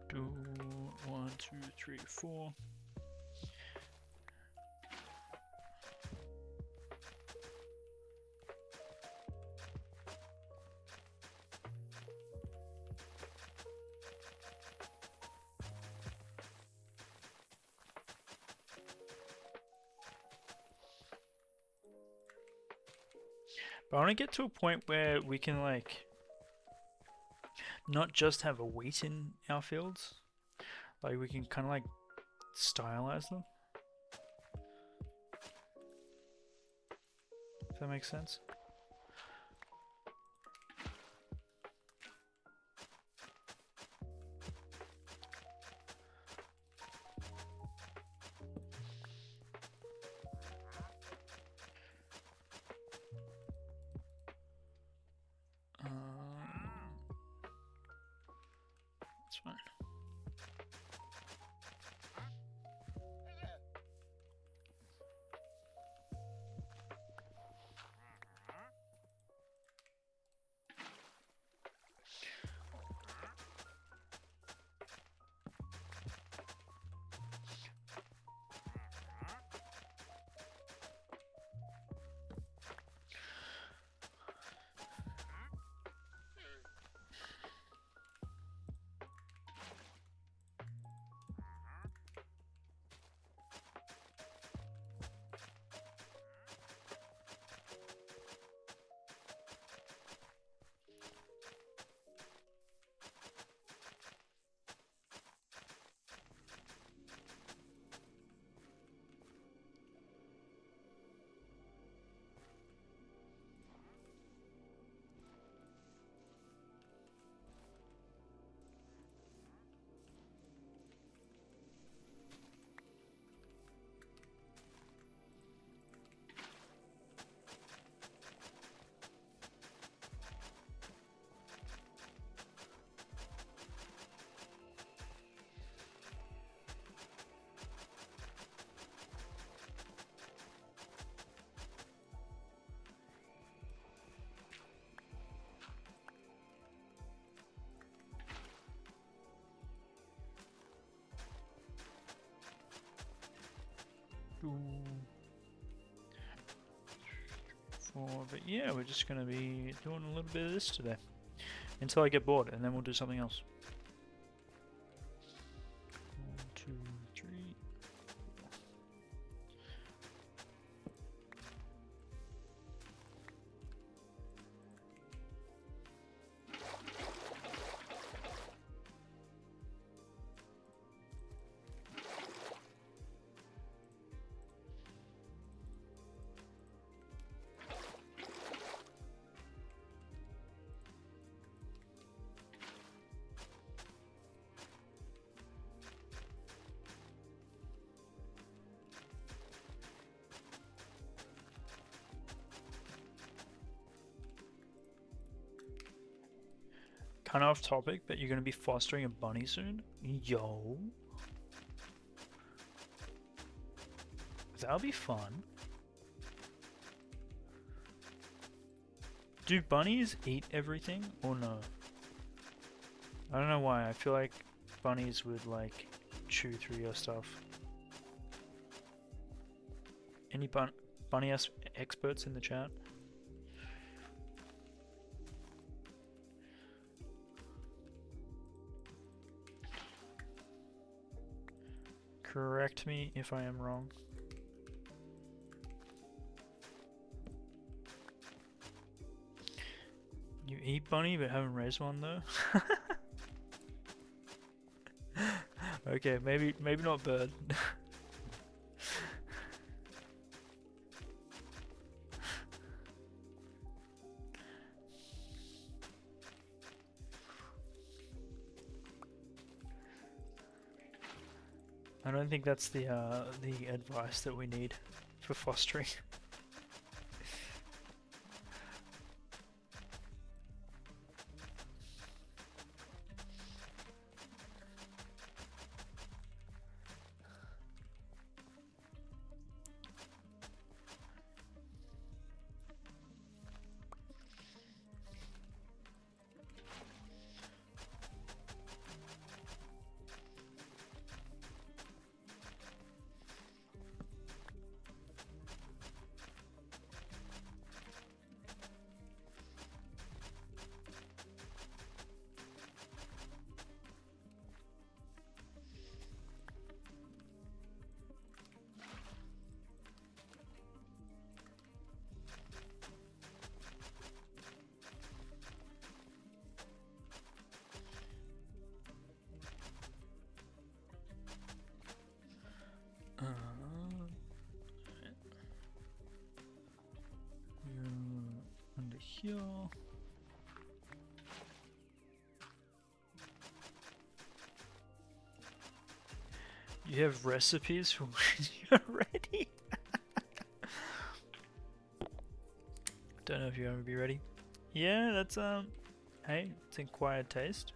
Speaker 1: Do 1, 2, 3, 4. But I want to get to a point where we can like not just have a wheat in our fields, like we can kind of like stylize them. If that makes sense. That's fine. Two, 4, but yeah, we're just gonna be doing a little bit of this today until I get bored, and then we'll do something else. 1, 2, 3. Kind of off topic, but you're going to be fostering a bunny soon? Yo. That'll be fun. Do bunnies eat everything or no? I don't know why. I feel like bunnies would like chew through your stuff. Any bunny experts in the chat? Correct me if I am wrong. You eat bunny but haven't raised one though? Okay, maybe not bird. I don't think that's the advice that we need for fostering. Under here. You have recipes for when you're ready? Don't know if you'll ever be ready. Yeah, that's hey, it's in quiet taste.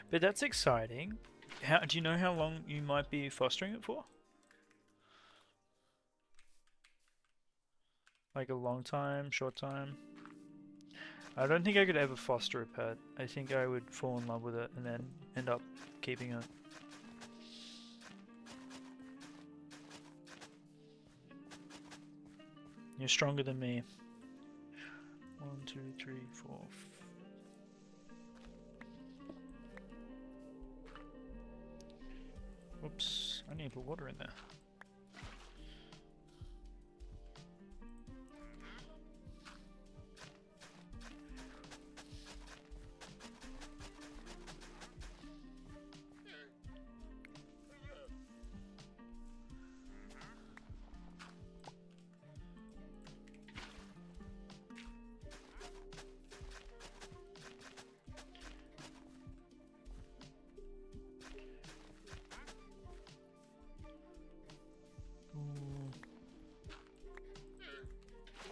Speaker 1: But that's exciting. How do you know how long you might be fostering it for? Like a long time, short time? I don't think I could ever foster a pet. I think I would fall in love with it and then end up keeping it. You're stronger than me. 1, 2, 3, 4. Whoops, I need to put water in there.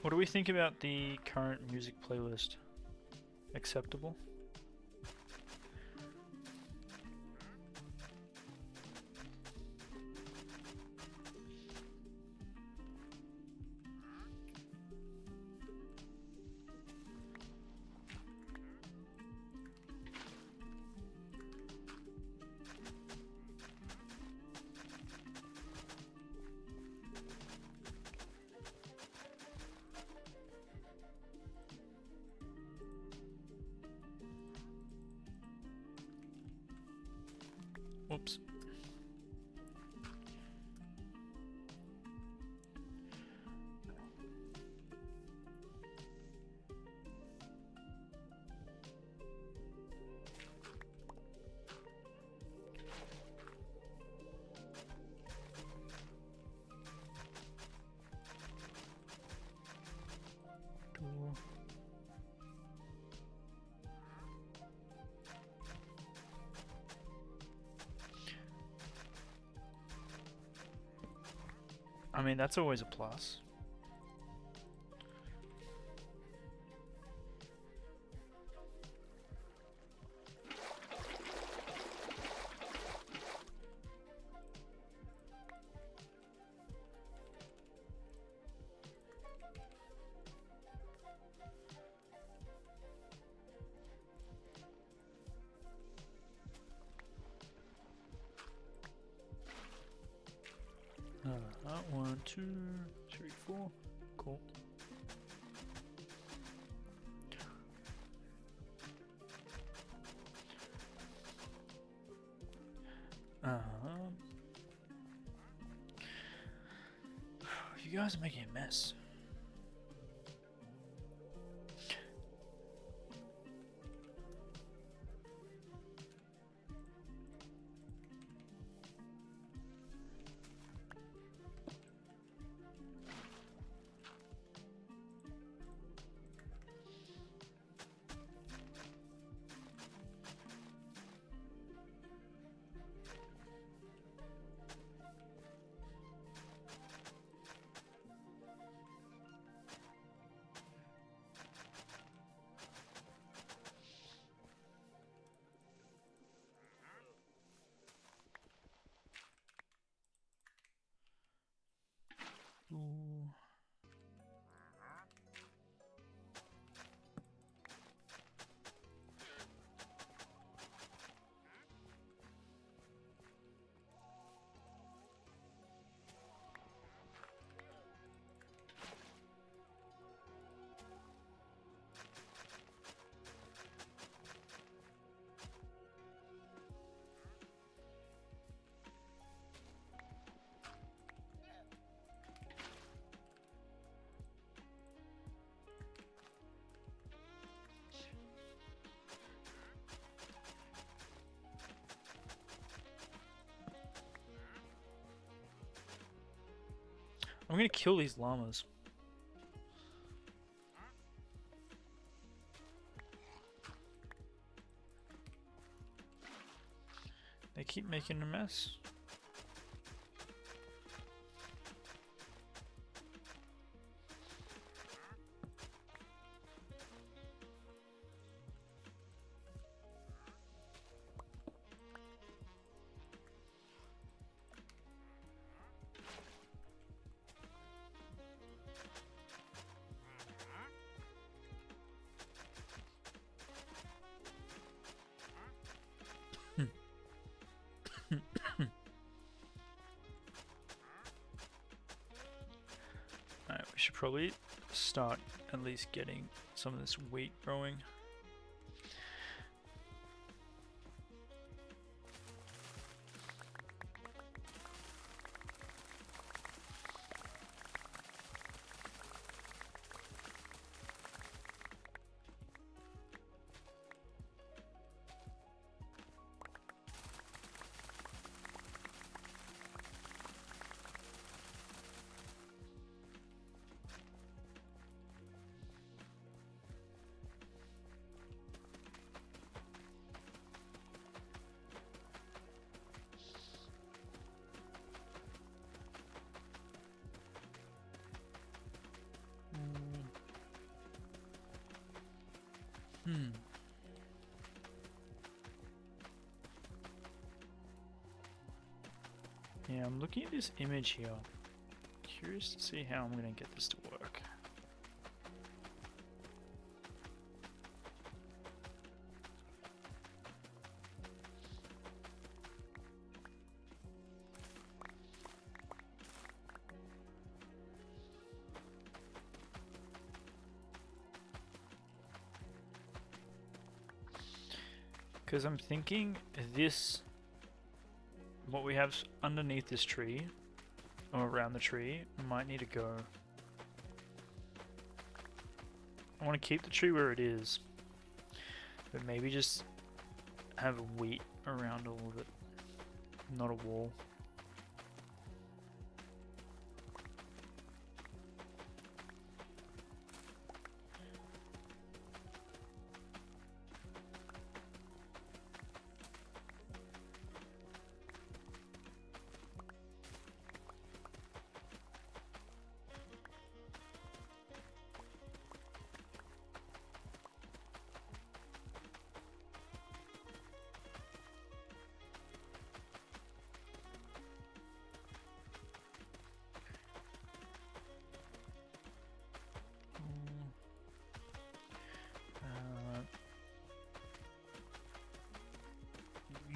Speaker 1: What do we think about the current music playlist? Acceptable? Whoops. I mean, that's always a plus. 1, 2, 3, 4. Cool. You guys are making a mess. Ooh. I'm gonna kill these llamas. They keep making a mess. Alright, we should probably start at least getting some of this wheat growing. Yeah, I'm looking at this image here. Curious to see how I'm gonna get this to work. Because I'm thinking this, what we have underneath this tree, or around the tree, might need to go. I want to keep the tree where it is, but maybe just have wheat around all of it, not a wall.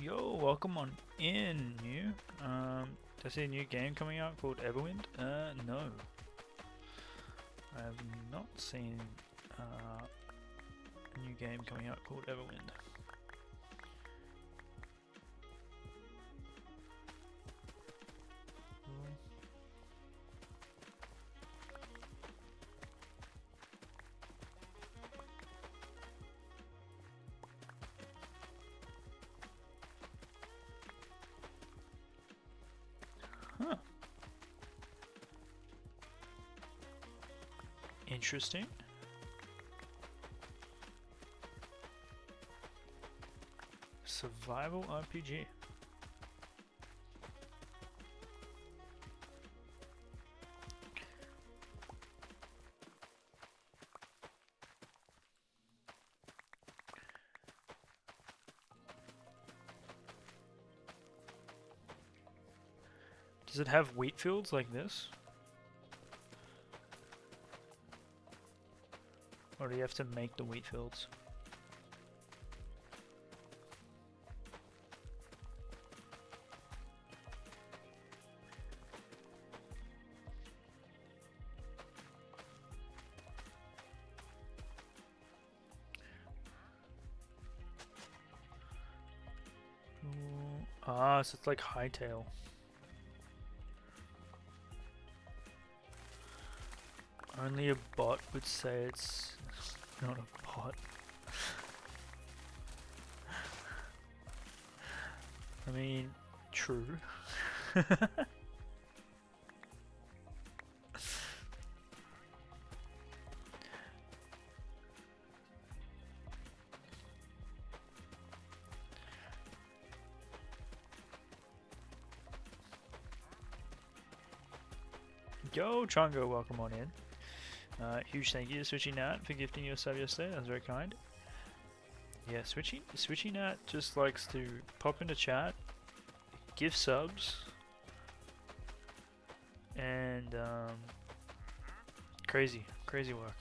Speaker 1: Yo, welcome on in, you. Did I see a new game coming out called Everwind? No. I have not seen a new game coming out called Everwind. Huh. Interesting. Survival RPG. Does it have wheat fields like this? Or do you have to make the wheat fields? Ah, so it's like Hytale. Only a bot would say it's not a bot. I mean, true. Yo, Chongo, welcome on in. Huge thank you to Switchy Nat for gifting you a sub yesterday. That was very kind. Yeah, Switchy Nat just likes to pop into chat, give subs, and crazy work.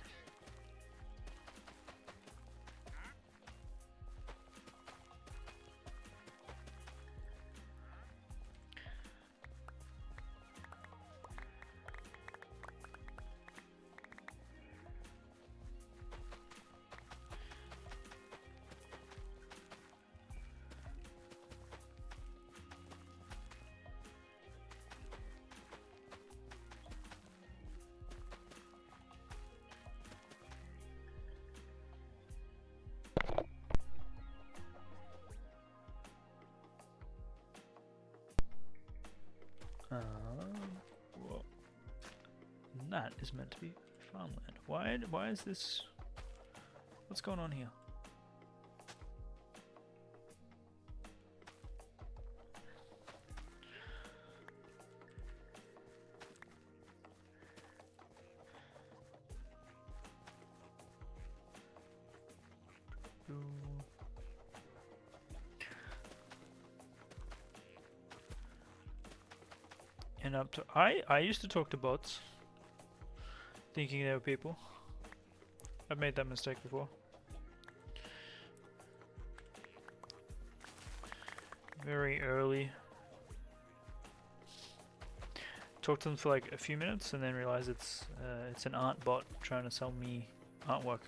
Speaker 1: Well, that is meant to be farmland. Why is this? What's going on here? And up to I used to talk to bots, thinking they were people. I've made that mistake before. Very early. Talked to them for like a few minutes and then realized it's an art bot trying to sell me artwork.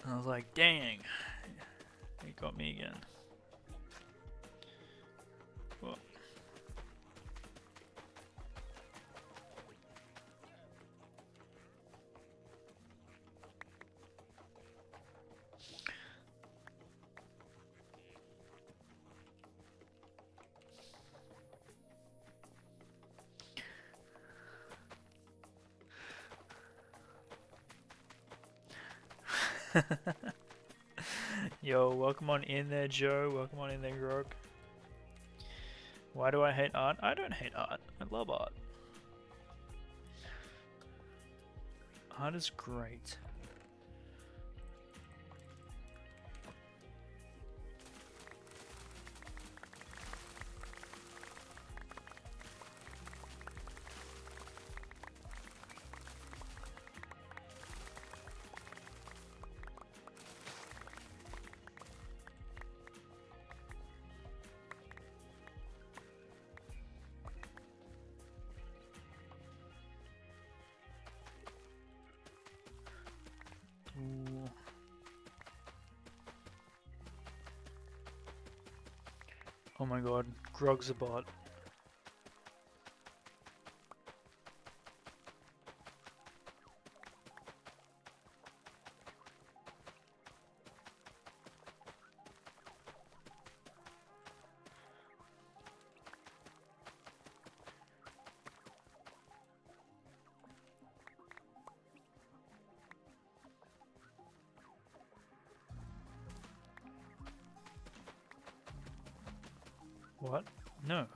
Speaker 1: And I was like, dang, he got me again. Whoa. Yo, welcome on in there, Joe. Welcome on in there, Grog. Why do I hate art? I don't hate art. I love art. Art is great. Oh my god, Grog's a bot. What? No.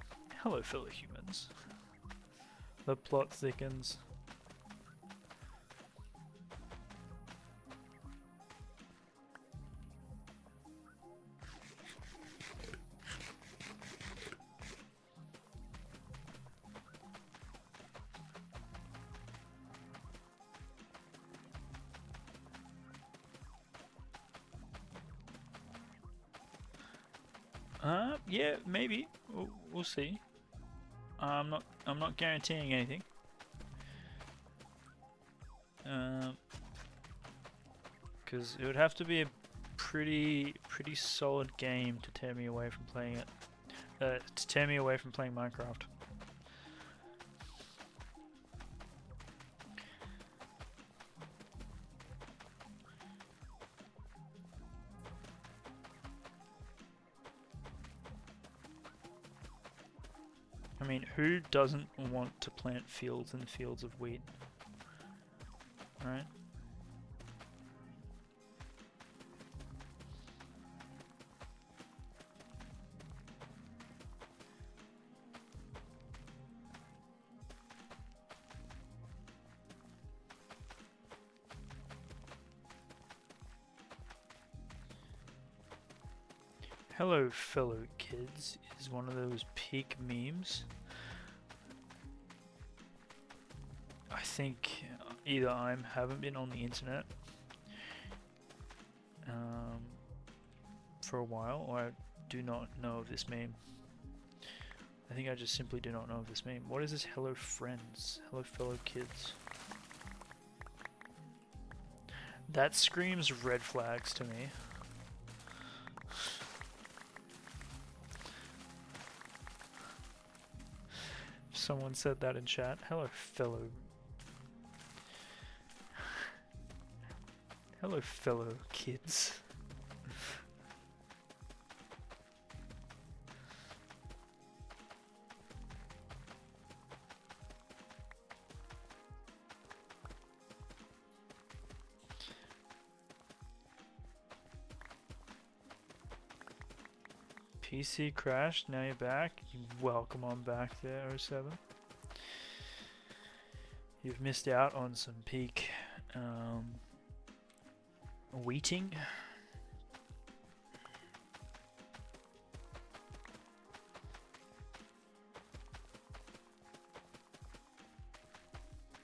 Speaker 1: Hello, fellow humans. The plot thickens. Yeah, maybe. We'll see. I'm not guaranteeing anything. Because it would have to be a pretty solid game to tear me away from playing it. To tear me away from playing Minecraft. I mean, who doesn't want to plant fields and fields of wheat? Right? Hello, fellow kids is one of those peak memes. I think either I haven't been on the internet for a while, or I do not know of this meme. I think I just simply do not know of this meme. What is this hello friends? Hello fellow kids. That screams red flags to me. Someone said that in chat. Hello fellow. Hello fellow kids. PC crashed, now you're back. Welcome on back there, 07. You've missed out on some peak wheating.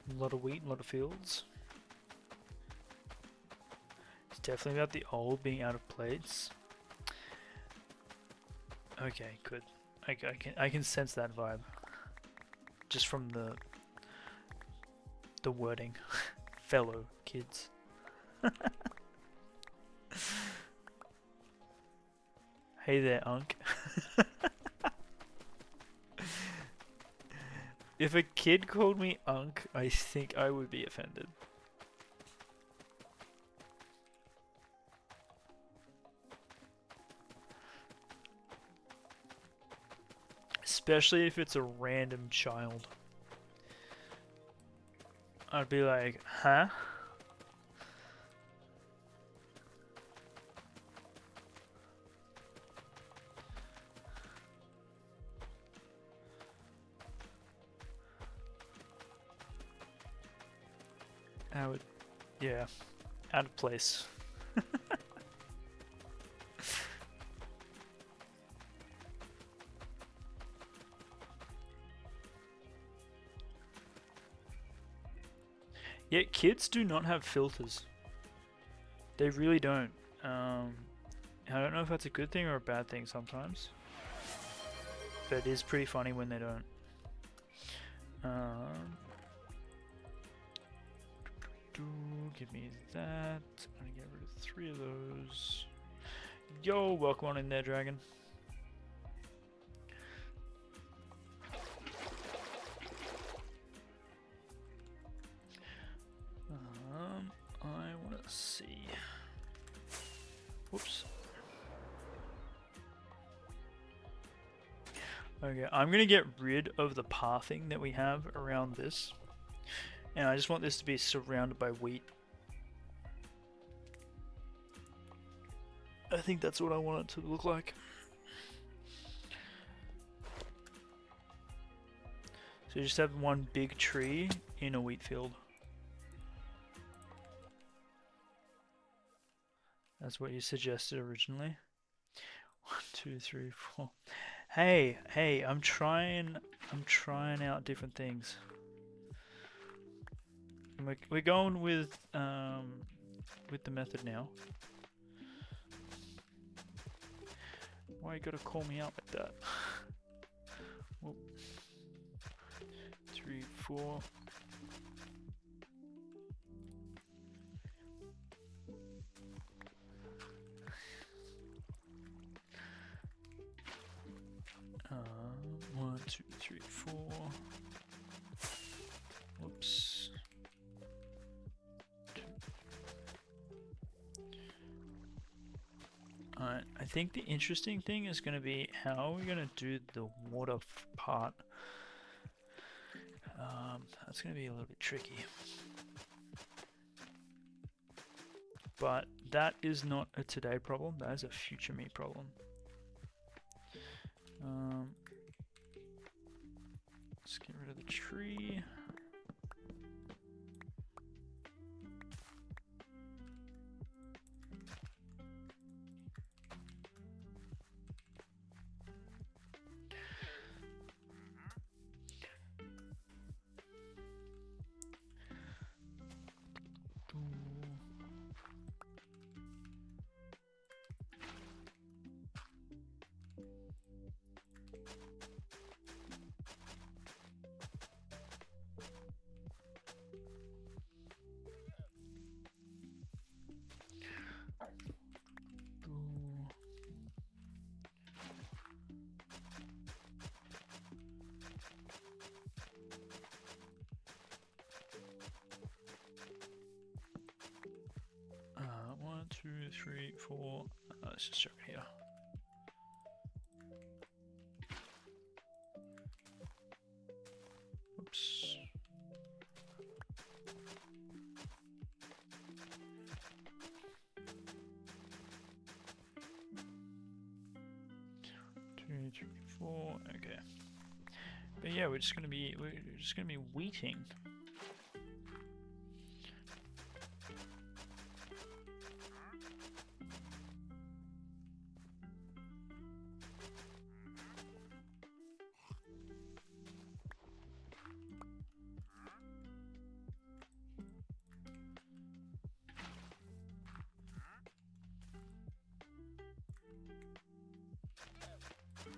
Speaker 1: A lot of wheat, a lot of fields. It's definitely about the old being out of place. Okay, good. I can sense that vibe, just from the wording. Fellow kids. Hey there, Unk. If a kid called me Unk, I think I would be offended. Especially if it's a random child. I'd be like, huh? I would, yeah, out of place. Yeah, kids do not have filters. They really don't. I don't know if that's a good thing or a bad thing sometimes. But it is pretty funny when they don't. Give me that. I'm gonna get rid of 3 of those. Yo, welcome on in there, dragon. see. Whoops. Okay, I'm gonna get rid of the pathing that we have around this. And I just want this to be surrounded by wheat. I think that's what I want it to look like. So you just have one big tree in a wheat field. That's what you suggested originally. 1, 2, 3, 4. Hey, I'm trying out different things. We're going with the method now. Why you gotta call me out like that? Whoop. 3, 4. One, 2, 3, 4. Whoops. Alright, I think the interesting thing is going to be how are we going to do the water part. That's going to be a little bit tricky. But that is not a today problem, that is a future me problem. Let's get rid of the tree. One, 2, 3, 4. Let's just start here. Oops. Two, 3, 4. Okay. But yeah, we're just gonna be wheating.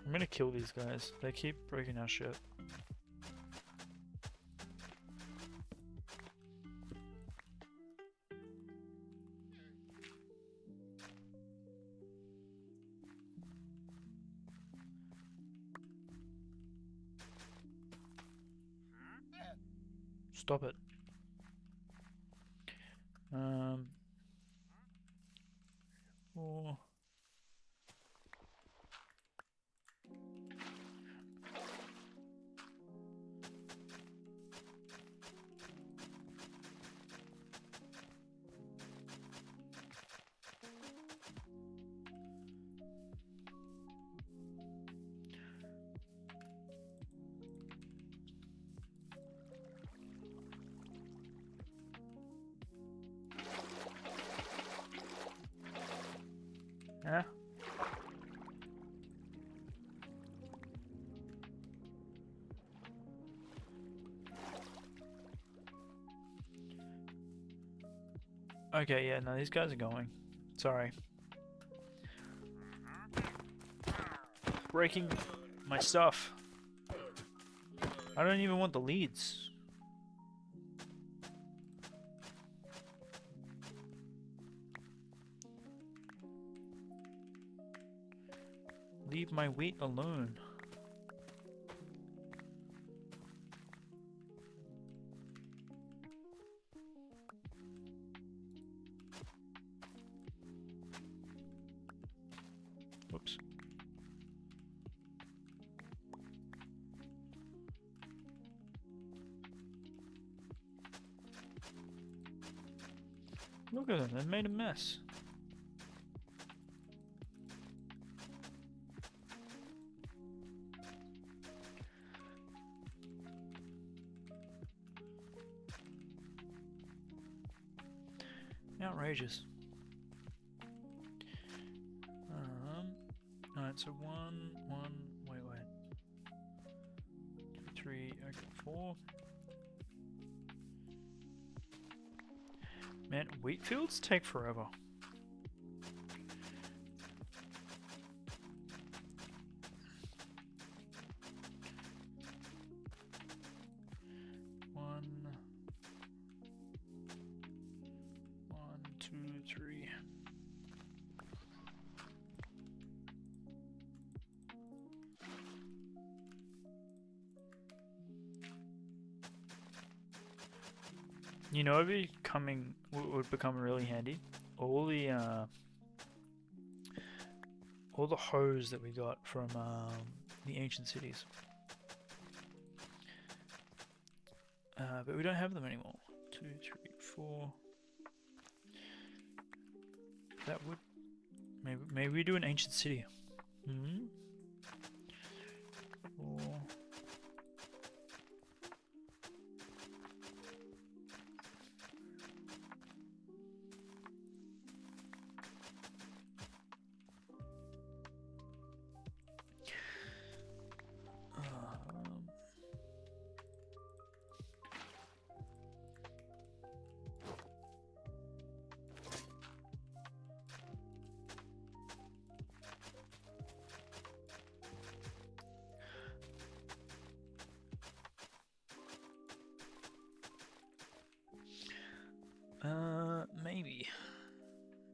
Speaker 1: I'm gonna kill these guys. They keep breaking our shit. Stop it. Four. Yeah. Okay, yeah, no, these guys are going. Sorry. Breaking my stuff. I don't even want the leads. Leave my wheat alone. Look at them, they've made a mess. Outrageous. Alright, so wait. 2, 3, okay, 4. Man, wheat fields take forever. One, 2, 3. You know, would become really handy. All the hose that we got from the ancient cities, but we don't have them anymore. 2, 3, 4. That would maybe we do an ancient city. 4.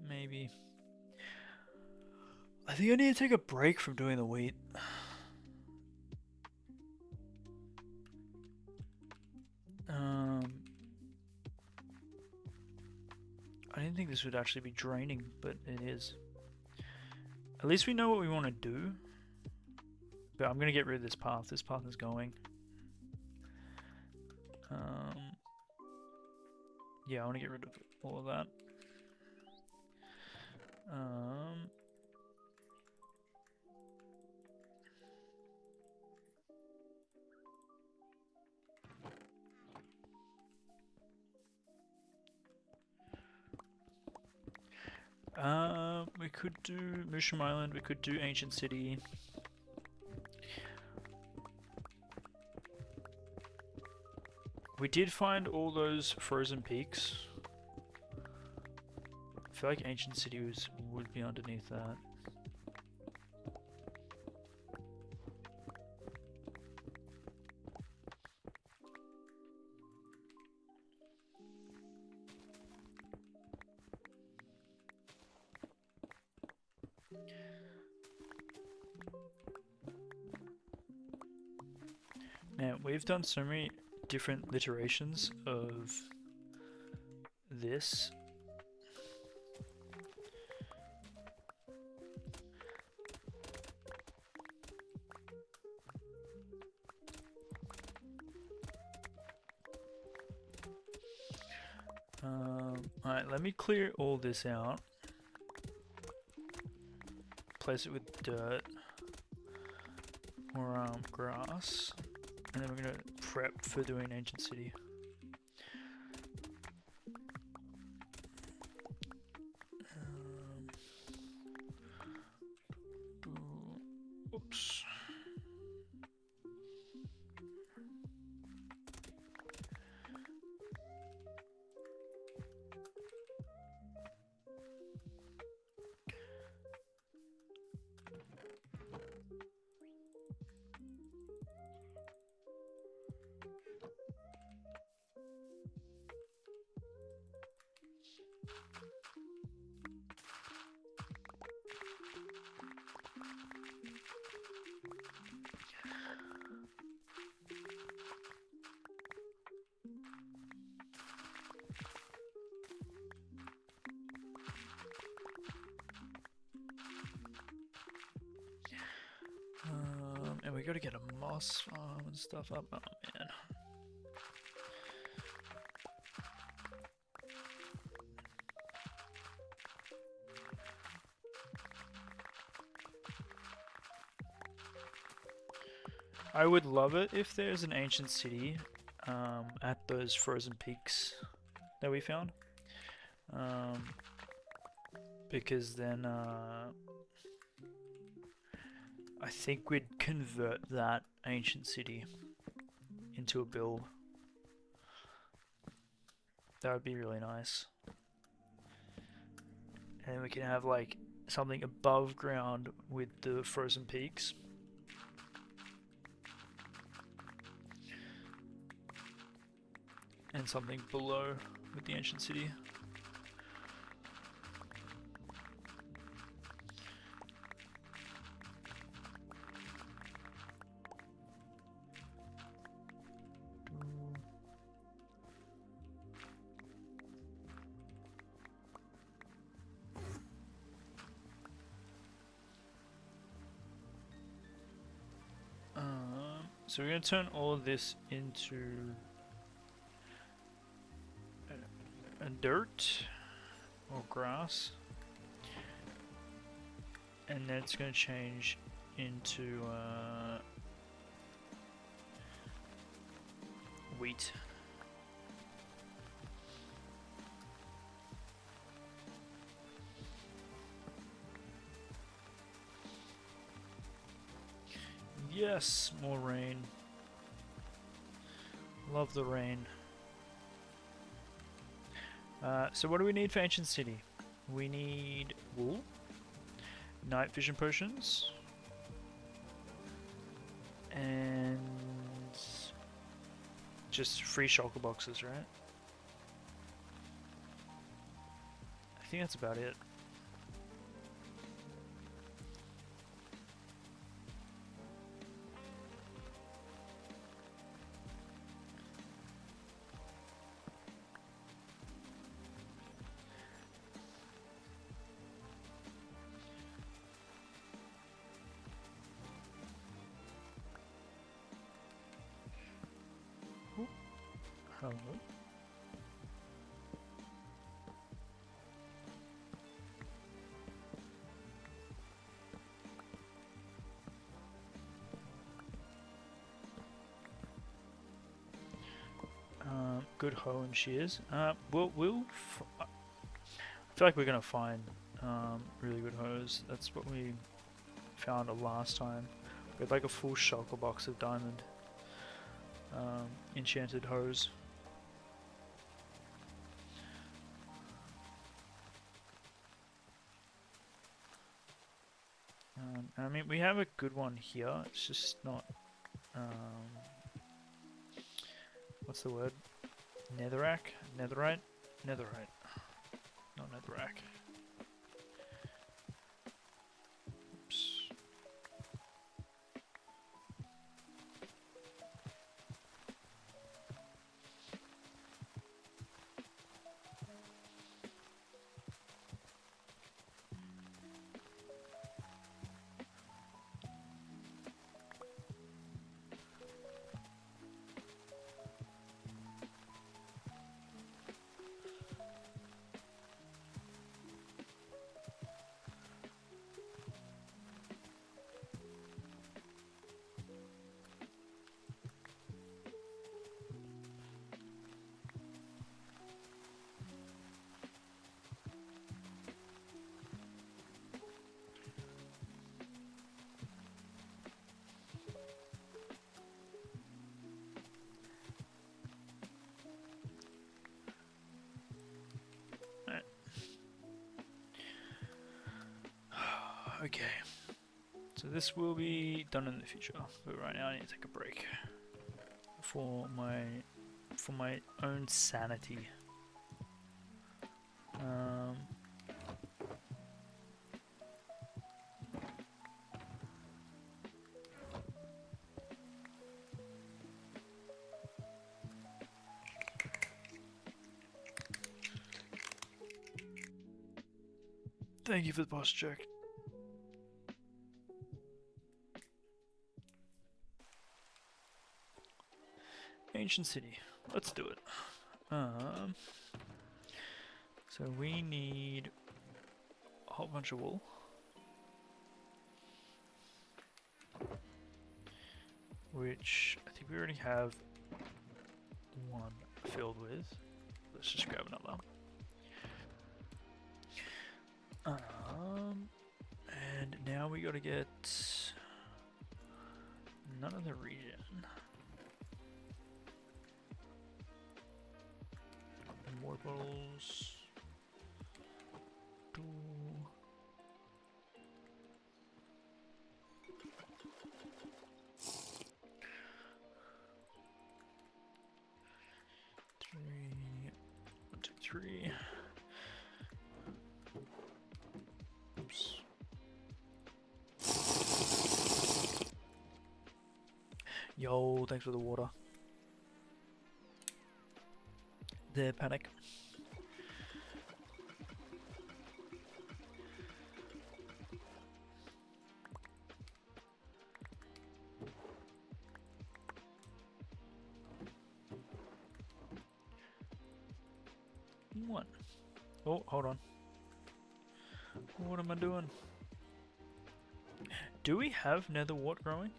Speaker 1: Maybe. I think I need to take a break from doing the wheat. I didn't think this would actually be draining, but it is. At least we know what we want to do. But I'm gonna get rid of this path. This path is going. Yeah, I want to get rid of all of that. We could do Mushroom Island, we could do Ancient City. We did find all those frozen peaks. I feel like Ancient City would be underneath that. Man, we've done so many different iterations of this. Alright, let me clear all this out. Place it with dirt or grass, and then we're gonna prep for doing Ancient City. Oops. And we gotta get a moss farm and stuff up. Oh man. I would love it if there's an ancient city at those frozen peaks that we found. Because then I think we'd convert that ancient city into a build. That would be really nice. And we can have like something above ground with the frozen peaks. And something below with the ancient city. So we're going to turn all of this into a dirt or grass, and then it's going to change into wheat. Yes, more rain. Love the rain. So what do we need for Ancient City? We need wool, night vision potions, and just free shulker boxes, right? I think that's about it. Hello. Good hoe and shears. I feel like we're gonna find really good hoes. That's what we found last time. We had like a full shulker box of diamond enchanted hoes. I mean, we have a good one here. It's just not. What's the word? Netherrack? Netherite? Netherite. Not netherrack. Oops. Okay, so this will be done in the future, but right now I need to take a break for my own sanity. Thank you for the boss check. Ancient City. Let's do it. So we need a whole bunch of wool. which I think we already have one filled with. Let's just grab another. And now we gotta get another region. More bottles. Two. Three. 1, 2, 3. Oops. Yo, thanks for the water. There, panic. One. Oh, hold on. What am I doing? Do we have nether wart growing?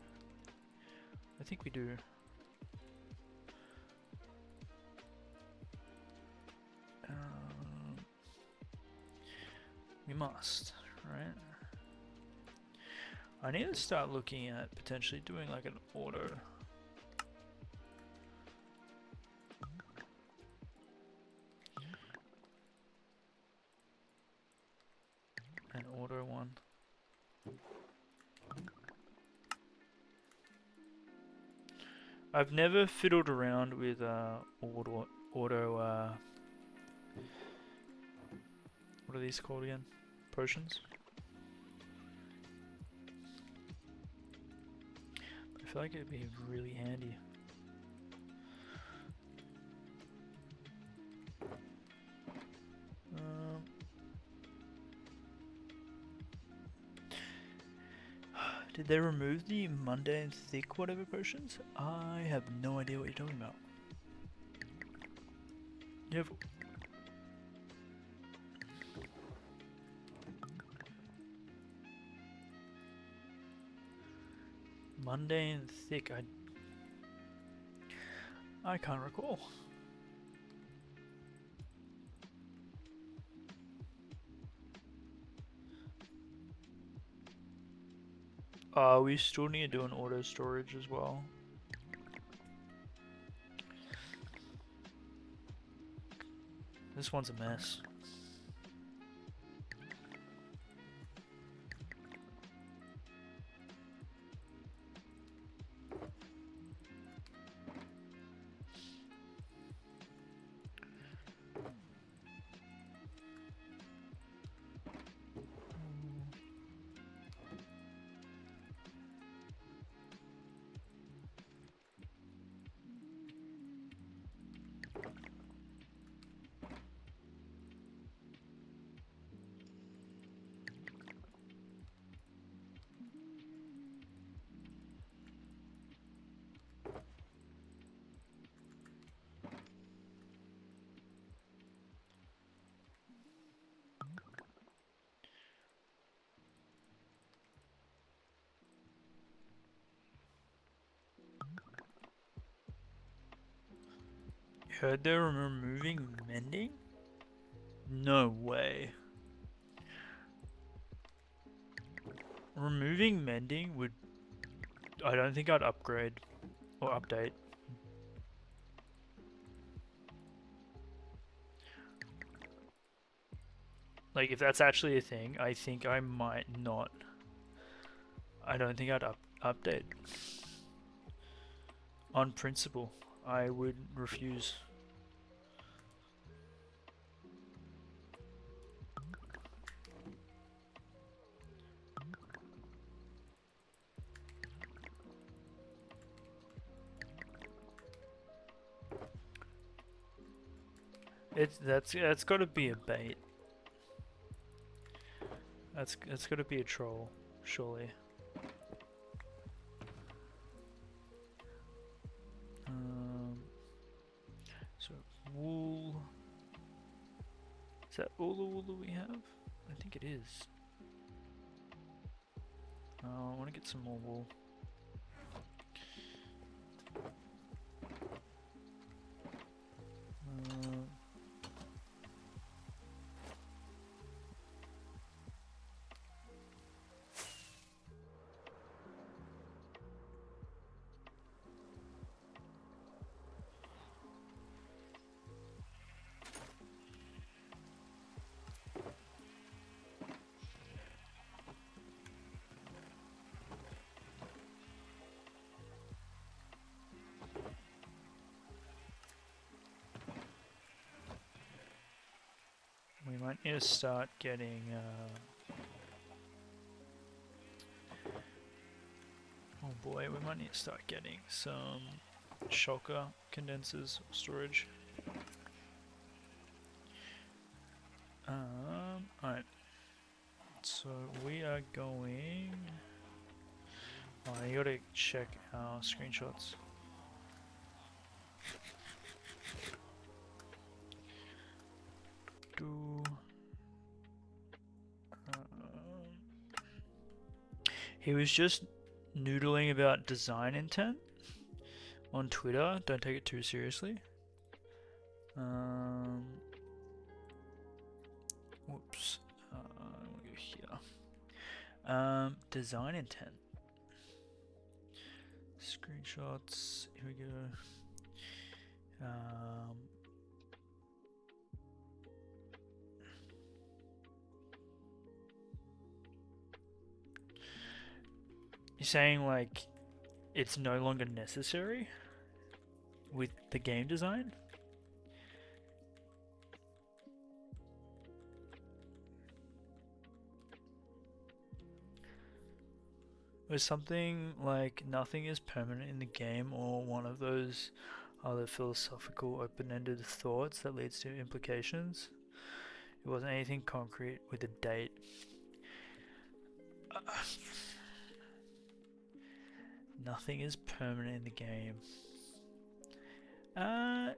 Speaker 1: I think we do. We must, right? I need to start looking at potentially doing like an auto. An auto one. I've never fiddled around with auto what are these called again? Potions? I feel like it'd be really handy. Did they remove the mundane thick whatever potions? I have no idea what you're talking about. You have mundane thick. I can't recall. We still need to do an auto storage as well. This one's a mess. Heard they're removing mending? No way. Removing mending would... I don't think I'd upgrade or update. Like, if that's actually a thing, I think I might not. I don't think I'd update. On principle, I would refuse. That's got to be a bait. That's got to be a troll, surely. So wool. Is that all the wool that we have? I think it is. I want to get some more wool. might need to start getting. Oh boy, we might need to start getting some shulker condensers storage. Alright. So we are going. Oh, you gotta check our screenshots. He was just noodling about design intent on Twitter. Don't take it too seriously. Whoops. I'll go here. Design intent. Screenshots. Here we go. You're saying like it's no longer necessary with the game design? Was something like nothing is permanent in the game, or one of those other philosophical open-ended thoughts that leads to implications? It wasn't anything concrete with a date. Nothing is permanent in the game. I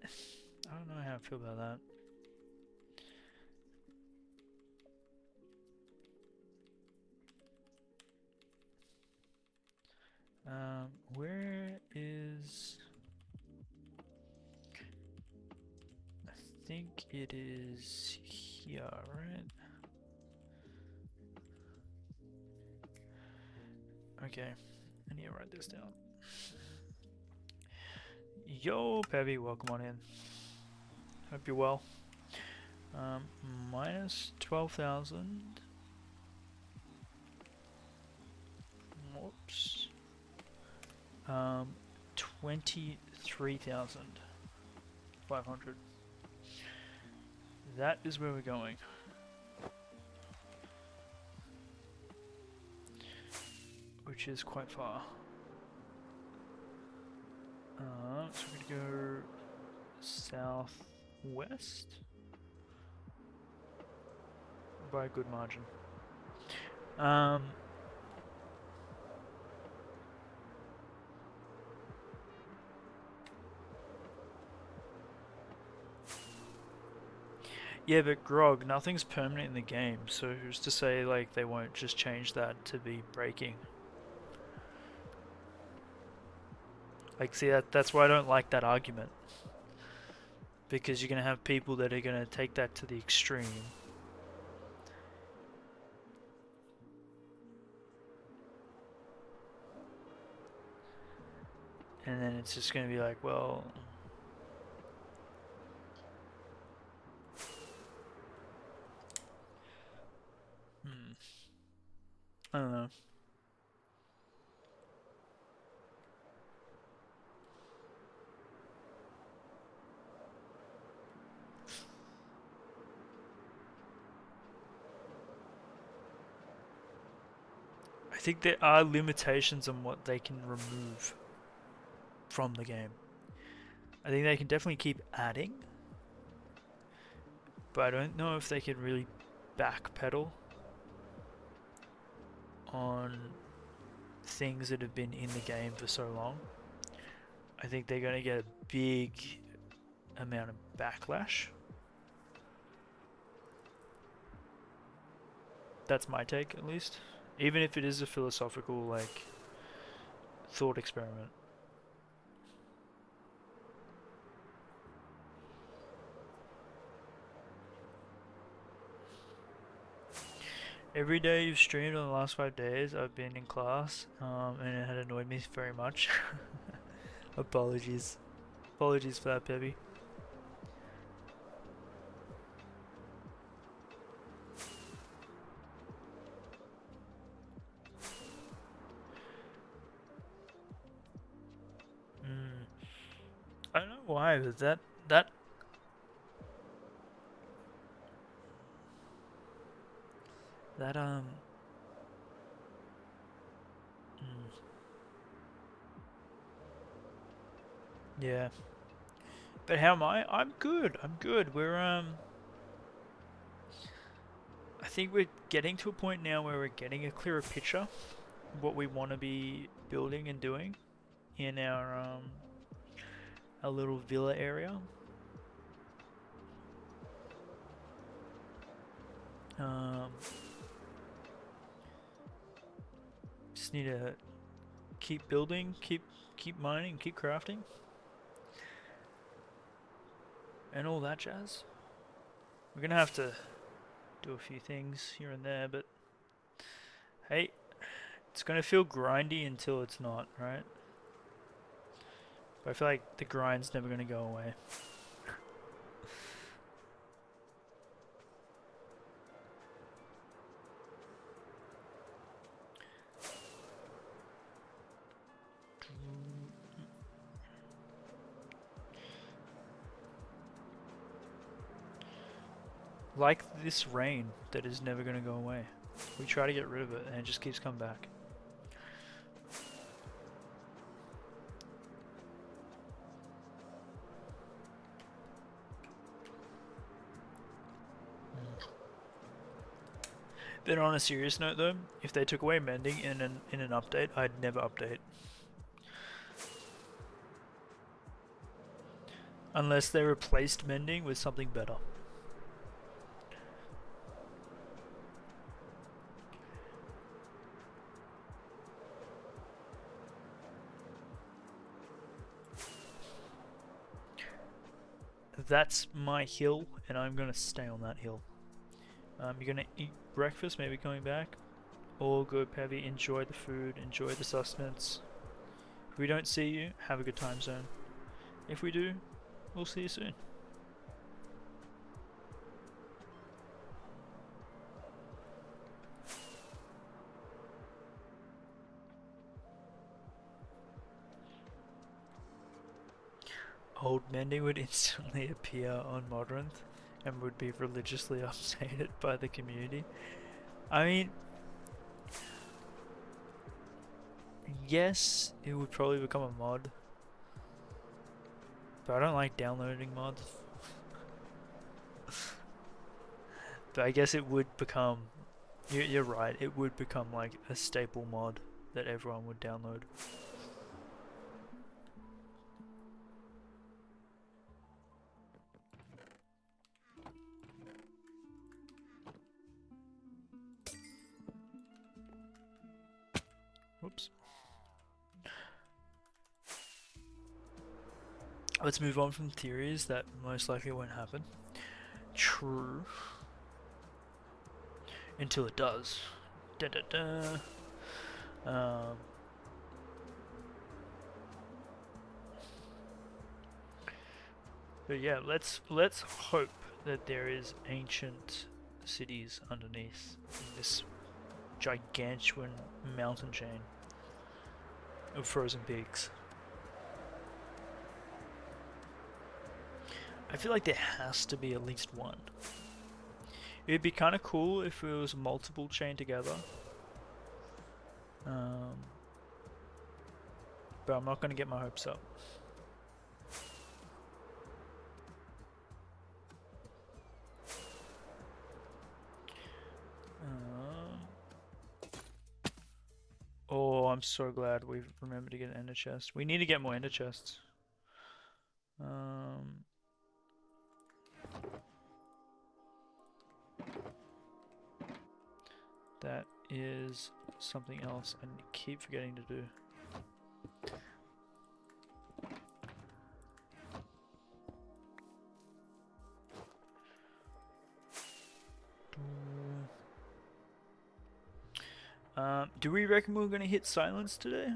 Speaker 1: don't know how I feel about that. Where is... I think it is here, right? Okay, I need to write this down. Yo, Pebby, welcome on in. Hope you're well. Minus 12,000. Whoops. 23,500. That is where we're going. Which is quite far. So we're gonna go southwest by a good margin. Yeah, but Grog, nothing's permanent in the game, so who's to say like they won't just change that to be breaking? Like, see, that's why I don't like that argument. Because you're going to have people that are going to take that to the extreme. And then it's just going to be like, well... I don't know. I think there are limitations on what they can remove from the game. I think they can definitely keep adding, but I don't know if they can really backpedal on things that have been in the game for so long. I think they're going to get a big amount of backlash. That's my take, at least. Even if it is a philosophical, like, thought experiment. Every day you've streamed on the last 5 days, I've been in class, and it had annoyed me very much. Apologies. Apologies for that, Pebby. I don't know why, but that That yeah. But how am I? I'm good. I'm good. I think we're getting to a point now where we're getting a clearer picture of what we want to be building and doing in our little villa area. Um, just need to keep building, keep mining, keep crafting, and all that jazz. We're gonna have to do a few things here and there, but hey, it's gonna feel grindy until it's not, right? But I feel like the grind's never gonna go away. Like this rain that is never gonna go away. We try to get rid of it and it just keeps coming back. Then on a serious note though, if they took away mending in an update, I'd never update. Unless they replaced mending with something better. That's my hill, and I'm gonna stay on that hill. You're gonna eat breakfast, maybe coming back. All good, Pevy. Enjoy the food, enjoy the sustenance. If we don't see you, have a good time zone. If we do, we'll see you soon. Old mending would instantly appear on Modrinth and would be religiously updated by the community. I mean, yes, it would probably become a mod, but I don't like downloading mods. But I guess it would become, you're right, it would become like a staple mod that everyone would download. Whoops. Let's move on from theories that most likely won't happen. True. Until it does. Da da da. But yeah, let's hope that there is ancient cities underneath this gigantuan mountain chain of frozen peaks. I feel like there has to be at least one. It'd be kind of cool if it was multiple chained together. But I'm not going to get my hopes up. Oh, I'm so glad we've remembered to get an ender chest. We need to get more ender chests. That is something else I keep forgetting to do. Do we reckon we're gonna hit silence today?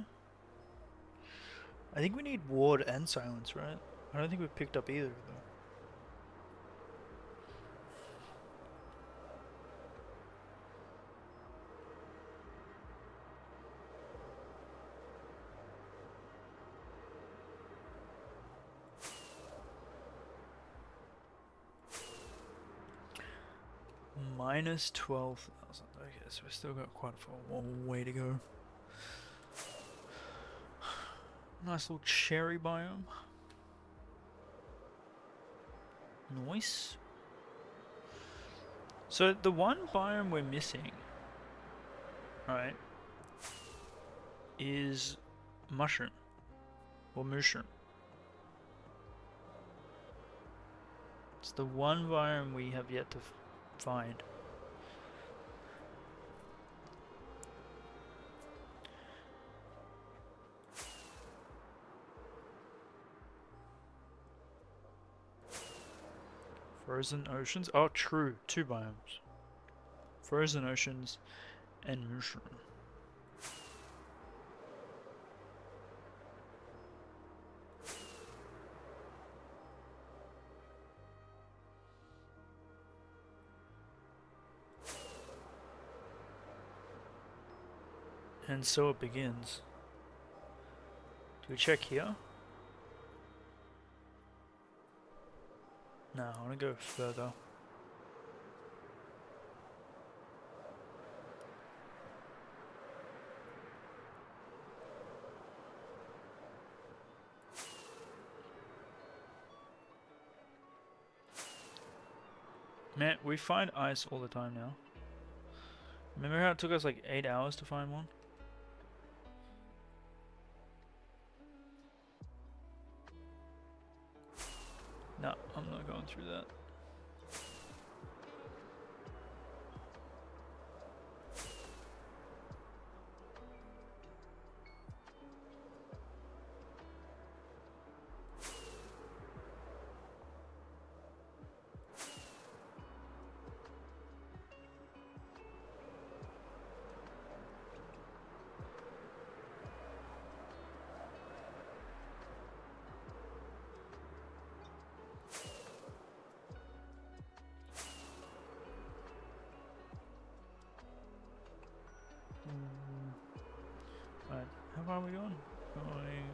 Speaker 1: I think we need ward and silence, right? I don't think we've picked up either of them. Minus 12,000. Okay, so we've still got quite a way to go. Nice little cherry biome. Nice. So the one biome we're missing, right, is mushroom or mushroom. It's the one biome we have yet to find. Frozen oceans? Oh, true. Two biomes. Frozen oceans and mushroom. And so it begins. Do we check here? No, I want to go further. Man, we find ice all the time now. Remember how it took us like 8 hours to find one? No, I'm not going through that. Right, how far are we going? Going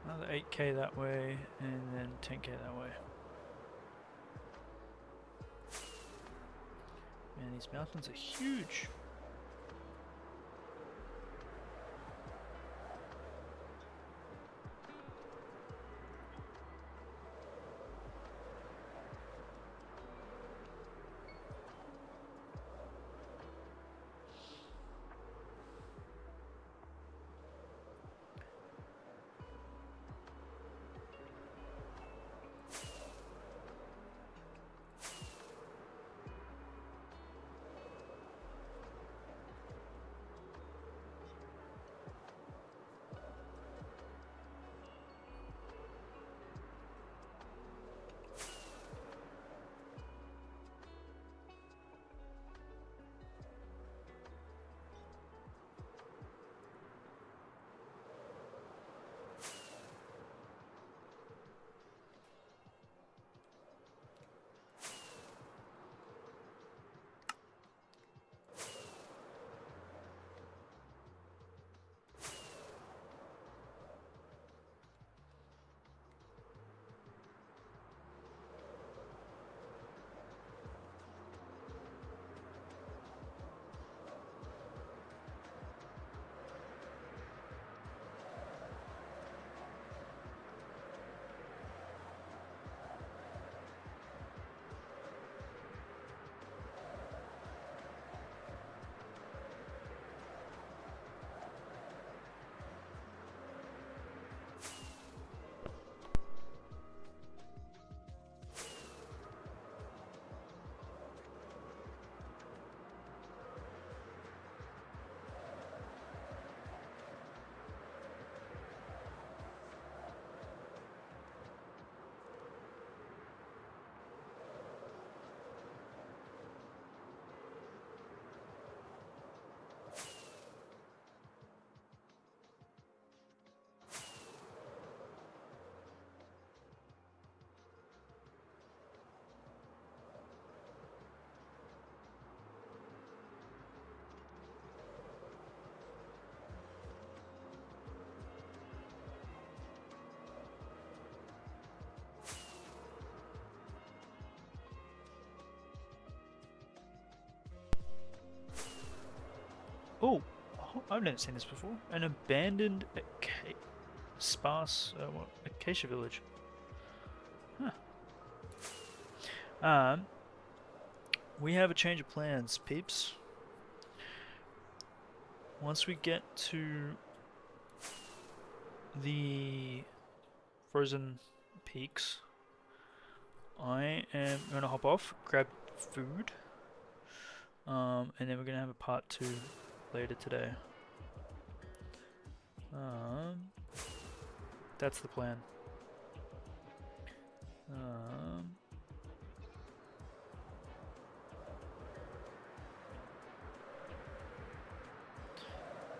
Speaker 1: another 8k that way, and then 10k that way. Man, these mountains are huge. Oh, I've never seen this before. An abandoned sparse acacia village. Huh. We have a change of plans, peeps. Once we get to the frozen peaks, I am gonna hop off, grab food, and then we're gonna have a part 2 later today. That's the plan.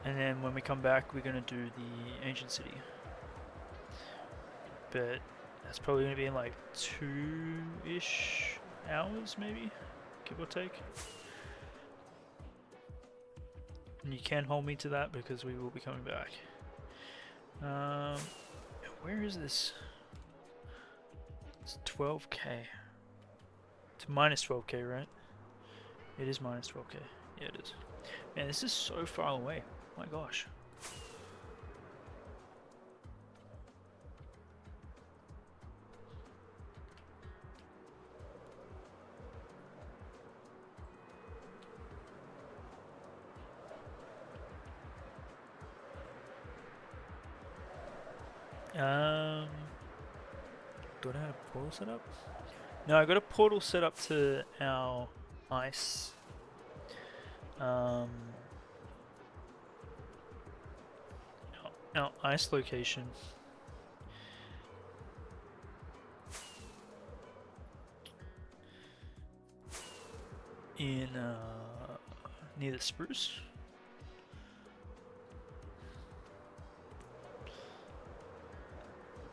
Speaker 1: And then when we come back, we're gonna do the ancient city. But that's probably gonna be in like 2-ish hours, maybe, give or take. And you can hold me to that because we will be coming back. Where is this? It's 12k. It's minus 12k, right? It is minus 12k. Yeah, it is. Man, this is so far away. My gosh. Do I have a portal set up? No, I got a portal set up to our ice. Our ice location. In near the spruce.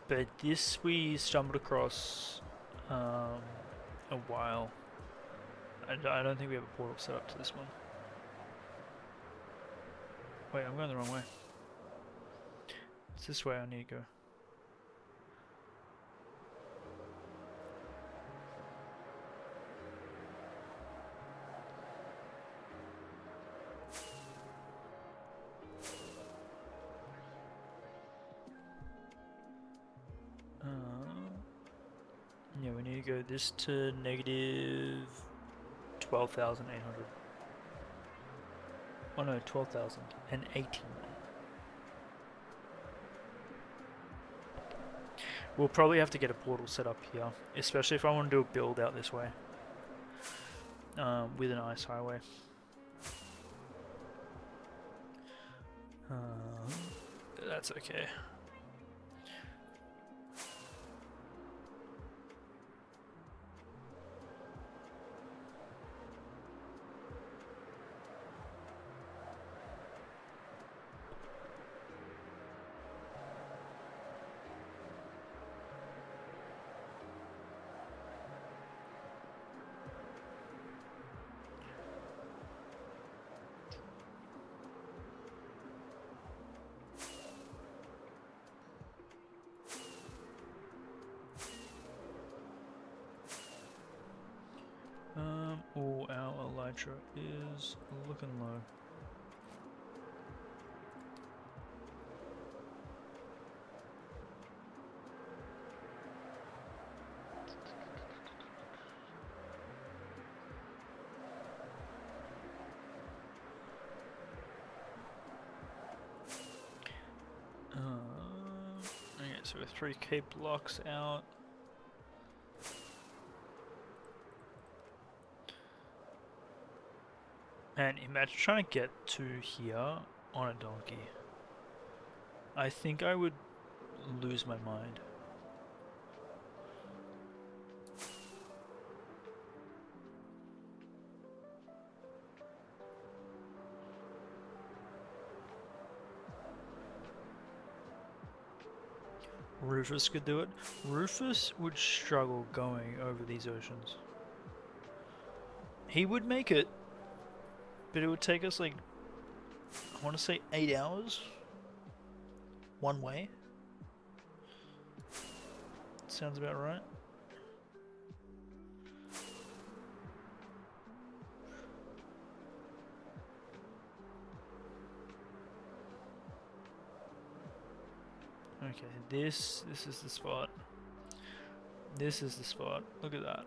Speaker 1: But this we stumbled across a while. I don't think we have a portal set up to this one. Wait, I'm going the wrong way. It's this way I need to go. Yeah, we need to go this to negative 12,800. Oh no, 12,018. We'll probably have to get a portal set up here, especially if I want to do a build out this way. With an ice highway. That's okay. Oh, our elytra is looking low. Okay, so we're 3k blocks out. And imagine trying to get to here on a donkey. I think I would lose my mind. Rufus could do it. Rufus would struggle going over these oceans. He would make it, but it would take us like, I want to say 8 hours one way. Sounds about right. Okay, this is the spot. This is the spot. Look at that.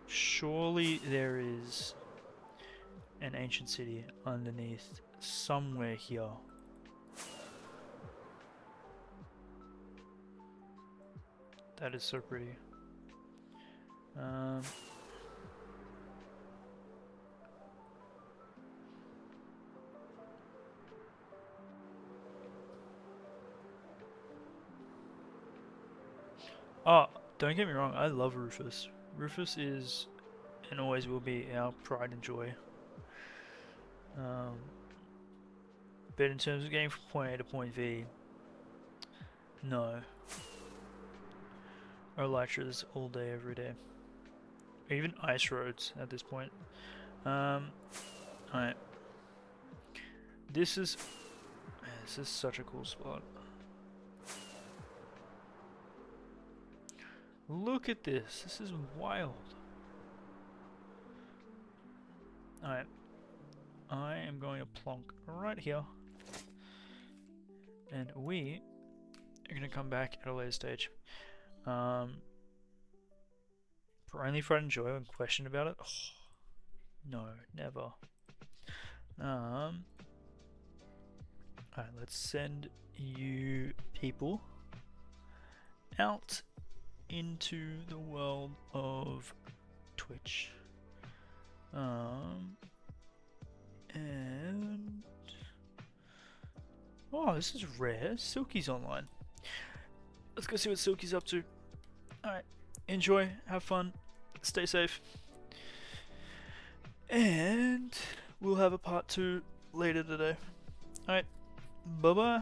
Speaker 1: Surely there is an ancient city underneath somewhere here. That is so pretty. Oh, don't get me wrong, I love Rufus. Rufus is and always will be our pride and joy. But in terms of getting from point A to point V, no. Elytras all day, every day. Even ice roads at this point. Alright. This is such a cool spot. Look at this. This is wild. Alright. I am going to plonk right here. And we are going to come back at a later stage. For only Pride and Joy and question about it? Oh, no, never. Alright, let's send you people out into the world of Twitch. And oh, this is rare. Silky's online. Let's go see what Silky's up to. Alright, enjoy, have fun, stay safe. And we'll have a part 2 later today. Alright, bye bye.